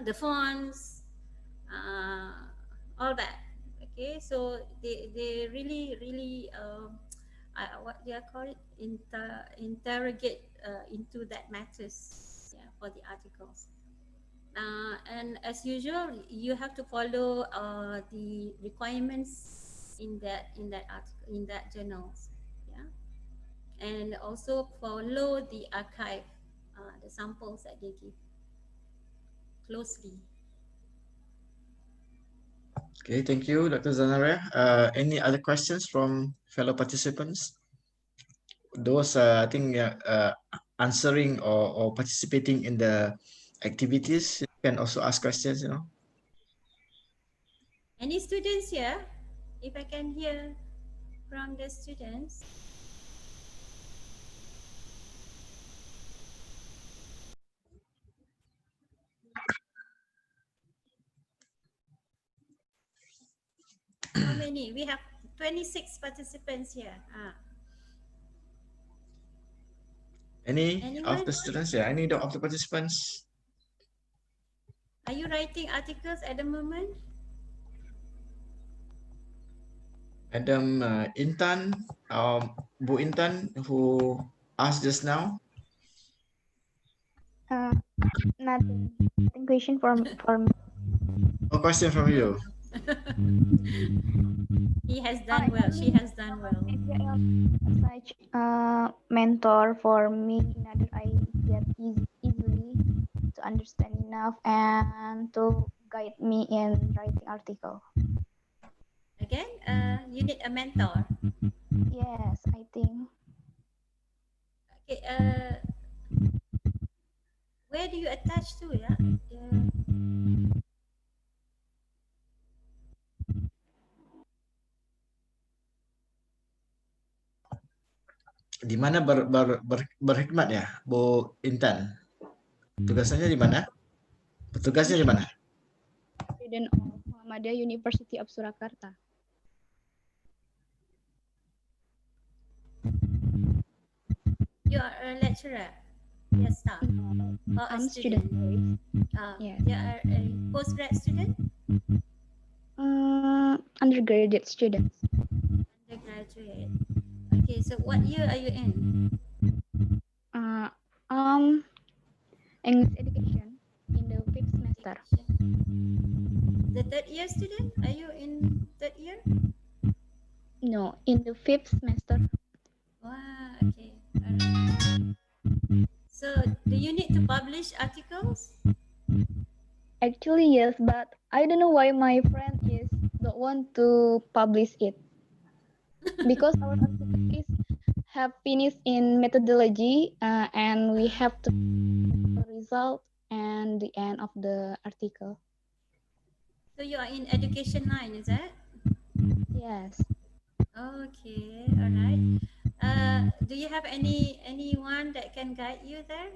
[SPEAKER 3] the fonts, all that. Okay, so they really what they are called it, interrogate into that matters, yeah, for the articles. And as usual, you have to follow the requirements in that article, in that journals, yeah, and also follow the archive, the samples that they give closely.
[SPEAKER 2] Okay, thank you, Dr. Zanaria. Any other questions from fellow participants? Those, I think, answering or participating in the activities can also ask questions,
[SPEAKER 3] Any students here? If I can hear from the students. How many? We have 26 participants here.
[SPEAKER 2] Any of the students? Yeah, any of the participants?
[SPEAKER 3] Are you writing articles at the moment?
[SPEAKER 2] Madam Intan, Bu Intan, who asked just now.
[SPEAKER 5] Nothing. Nothing question for me.
[SPEAKER 2] No question from you.
[SPEAKER 3] He has done well. She has done well.
[SPEAKER 5] Such mentor for me in order I get easily to understand enough and to guide me in writing article.
[SPEAKER 3] Again, you need a mentor.
[SPEAKER 5] Yes, I think.
[SPEAKER 3] Okay. Where do you attach to? Yeah.
[SPEAKER 2] mana berkhidmat ya, Bu Intan? Tugasannya di mana? Tugasnya di mana?
[SPEAKER 5] Student of Muhammadiyah University of Surakarta.
[SPEAKER 3] You are a lecturer, you're staff, or a
[SPEAKER 5] I'm
[SPEAKER 3] student.
[SPEAKER 5] Yes.
[SPEAKER 3] You are a postgrad student?
[SPEAKER 5] Undergraduate students.
[SPEAKER 3] Undergraduate. Okay, so what year are you in?
[SPEAKER 5] English education in the 5th semester.
[SPEAKER 3] The third year student? Are you in third year?
[SPEAKER 5] No, in the 5th semester.
[SPEAKER 3] Wow, okay. Alright. So, do you need to publish articles?
[SPEAKER 5] Actually, yes, but I don't know why my friend don't want to publish it. Because our article have finished in methodology and we have to result and the end of the article.
[SPEAKER 3] So you are in education line, is that?
[SPEAKER 5] Yes.
[SPEAKER 3] Okay, all right. Do you have anyone that can guide you there?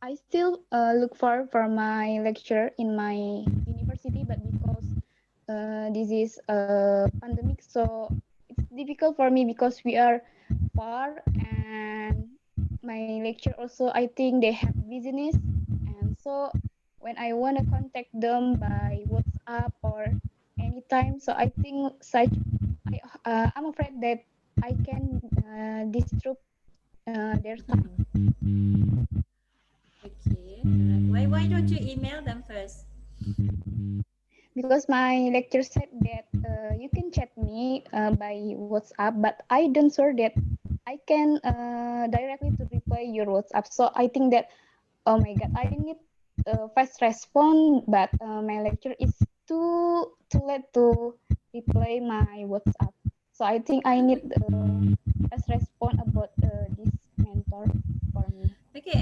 [SPEAKER 5] I still look for my lecture in my university, but because this is a pandemic, so it's difficult for me because we are far and my lecture also I think they have business, and so when I want to contact them by WhatsApp or anytime, so I think I'm afraid that I can disrupt their time.
[SPEAKER 3] Okay, all right. Why don't you email them first?
[SPEAKER 5] Because my lecturer said that you can chat me by WhatsApp, but I don't sure that I can directly to reply your WhatsApp. So I think that, oh my God, I need fast response, but my lecturer is too late to reply my WhatsApp. So I think I need fast response about this mentor for me.
[SPEAKER 3] Okay,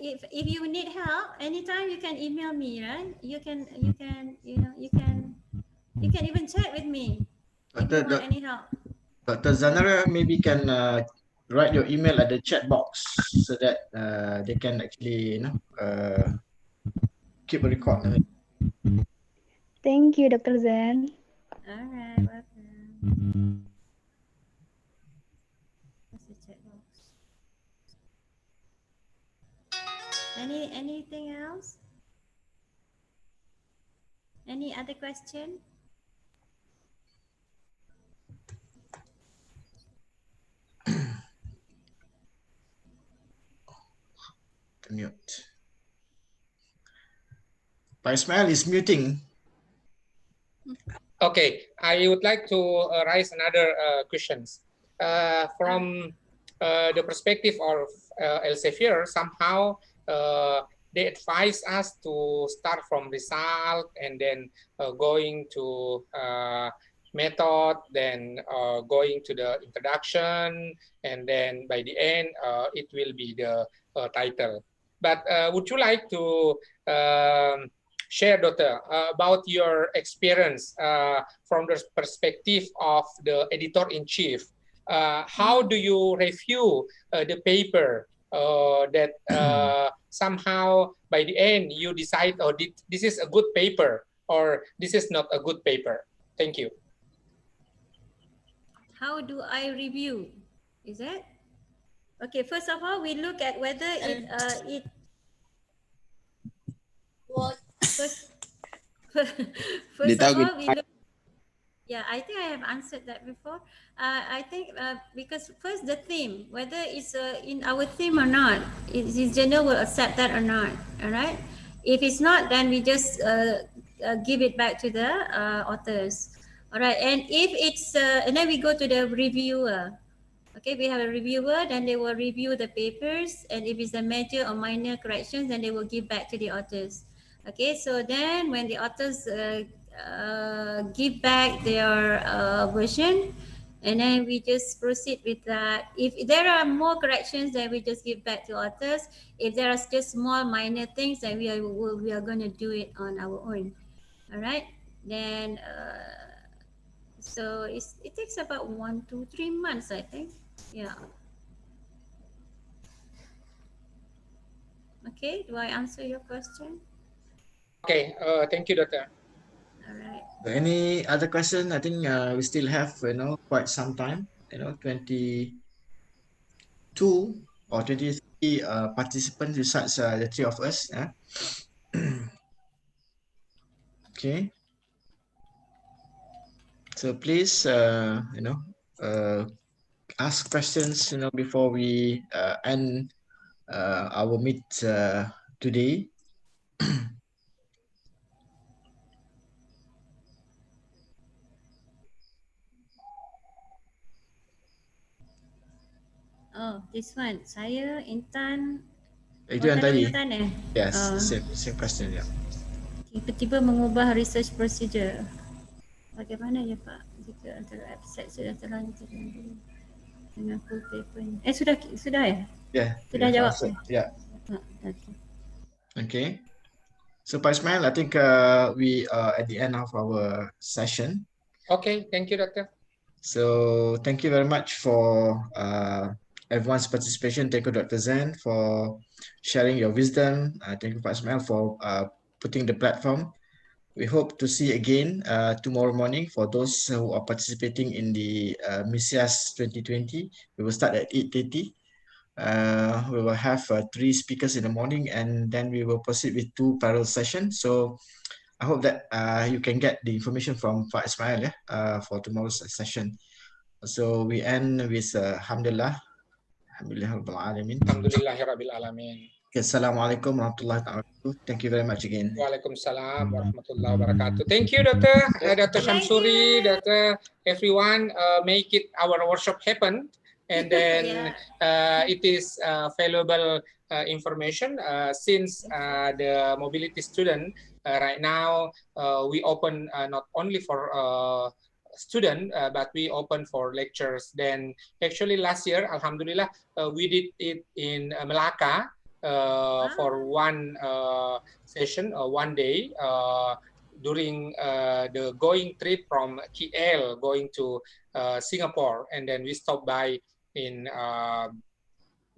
[SPEAKER 3] if you need help, anytime you can email me, right? You can even chat with me if you want any help.
[SPEAKER 2] Dr. Zanara maybe can write your email at the chat box so that they can actually keep a record of it.
[SPEAKER 5] Thank you, Dr. Zan.
[SPEAKER 3] All right, welcome. What's the chat box? Anything else? Any other question?
[SPEAKER 2] Mute. Pak Ismail is muting.
[SPEAKER 1] Okay, I would like to raise another questions. From the perspective of Elsevier, somehow they advise us to start from result and then going to method, then going to the introduction, and then by the end it will be the title. But would you like to share, Doctor, about your experience from the perspective of the editor-in-chief? How do you review the paper that somehow by the end you decide, oh, this is a good paper or this is not a good paper? Thank you.
[SPEAKER 3] How do I review? Is it? Okay, first of all, we look at whether it first of all, we look. Yeah, I think I have answered that before. I think because first the theme, whether it's in our theme or not, is journal will accept that or not. All right. If it's not, then we just give it back to the authors. All right. And if it's and then we go to the reviewer. Okay, we have a reviewer, then they will review the papers, and if it's a major or minor corrections, then they will give back to the authors. Okay, so then when the authors give back their version, and then we just proceed with that. If there are more corrections, then we just give back to authors. If there are just small minor things, then we are going to do it on our own. All right, then So it takes about 1 to 3 months, I think. Yeah. Okay, do I answer your question?
[SPEAKER 1] Okay, thank you, Doctor.
[SPEAKER 3] All right.
[SPEAKER 2] Any other question? I think we still have, quite some time, 22 or 23 participants besides the three of us. Okay. So please, ask questions, before we end our meet today.
[SPEAKER 3] Oh, this one. Saya Intan.
[SPEAKER 2] Itu yang
[SPEAKER 3] Tadi
[SPEAKER 2] tadi.
[SPEAKER 3] Intan
[SPEAKER 2] Yes, same question. Yeah.
[SPEAKER 3] Tiba-tiba mengubah research procedure. Bagaimana ya Pak jika antara website sudah terlanjur dengan full paper ni? Sudah ya?
[SPEAKER 2] Yeah.
[SPEAKER 3] Sudah
[SPEAKER 2] Yes,
[SPEAKER 3] jawab
[SPEAKER 2] answered. Yeah.
[SPEAKER 3] Okay.
[SPEAKER 2] Okay. So Pak Ismail, I think we are at the end of our session.
[SPEAKER 1] Okay, thank you, Doctor.
[SPEAKER 2] So thank you very much for everyone's participation. Thank you, Dr. Zen, for sharing your wisdom. Thank you, Pak Ismail, for putting the platform. We hope to see again tomorrow morning for those who are participating in the MISIAS 2020. We will start at 8:30. We will have 3 speakers in the morning, and then we will proceed with 2 parallel sessions. So I hope that you can get the information from Pak Ismail for tomorrow's session. So we end with Alhamdulillah.
[SPEAKER 1] Alhamdulillahirabbil alamin.
[SPEAKER 2] Assalamualaikum warahmatullahi wabarakatuh. Thank you very much again.
[SPEAKER 1] Waalaikumsalam warahmatullahi wabarakatuh. Thank you, Doctor. Dr. Shamsuri, Doctor, everyone, make it our workshop happen. And then it is valuable information since the mobility student right now we open not only for student but we open for lectures. Then actually last year, Alhamdulillah, we did it in Melaka for one session, 1 day during the going trip from KL going to Singapore, and then we stopped by in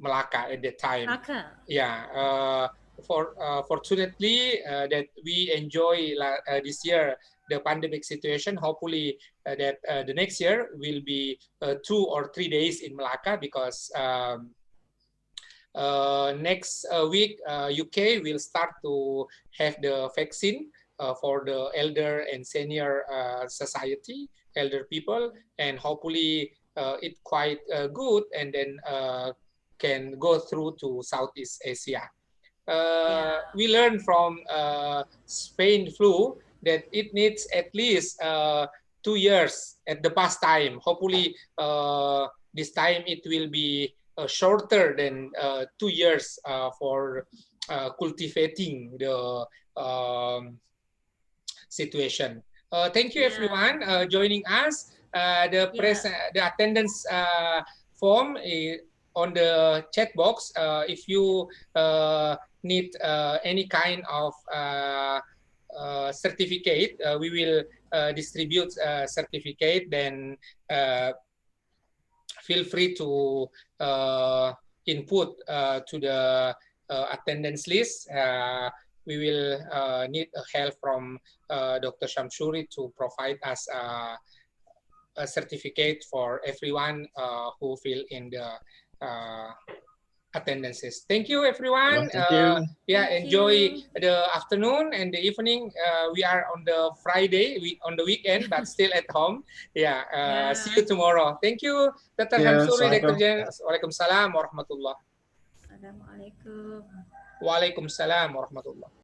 [SPEAKER 1] Melaka at that time.
[SPEAKER 3] Melaka.
[SPEAKER 1] Yeah. Fortunately that we enjoy this year the pandemic situation. Hopefully that the next year will be 2 or 3 days in Melaka, because next week UK will start to have the vaccine for the elder and senior society, elder people, and hopefully it quite good, and then can go through to Southeast Asia. We learned from Spain flu that it needs at least 2 years at the past time. Hopefully this time it will be shorter than 2 years for cultivating the situation. Thank you everyone joining us. The attendance form is on the chat box. If you need any kind of certificate, we will distribute certificate. Then feel free to input to the attendance list. We will need help from Dr. Shamsuri to provide us a certificate for everyone who fill in the attendances. Thank you, everyone.
[SPEAKER 2] Thank you.
[SPEAKER 1] Enjoy the afternoon and the evening. We are on the Friday, on the weekend, but still at home. See you tomorrow. Thank you, Dr. Shamsuri, Dr. Jen. Waalaikumsalam warahmatullah.
[SPEAKER 3] Assalamualaikum.
[SPEAKER 1] Waalaikumsalam warahmatullah.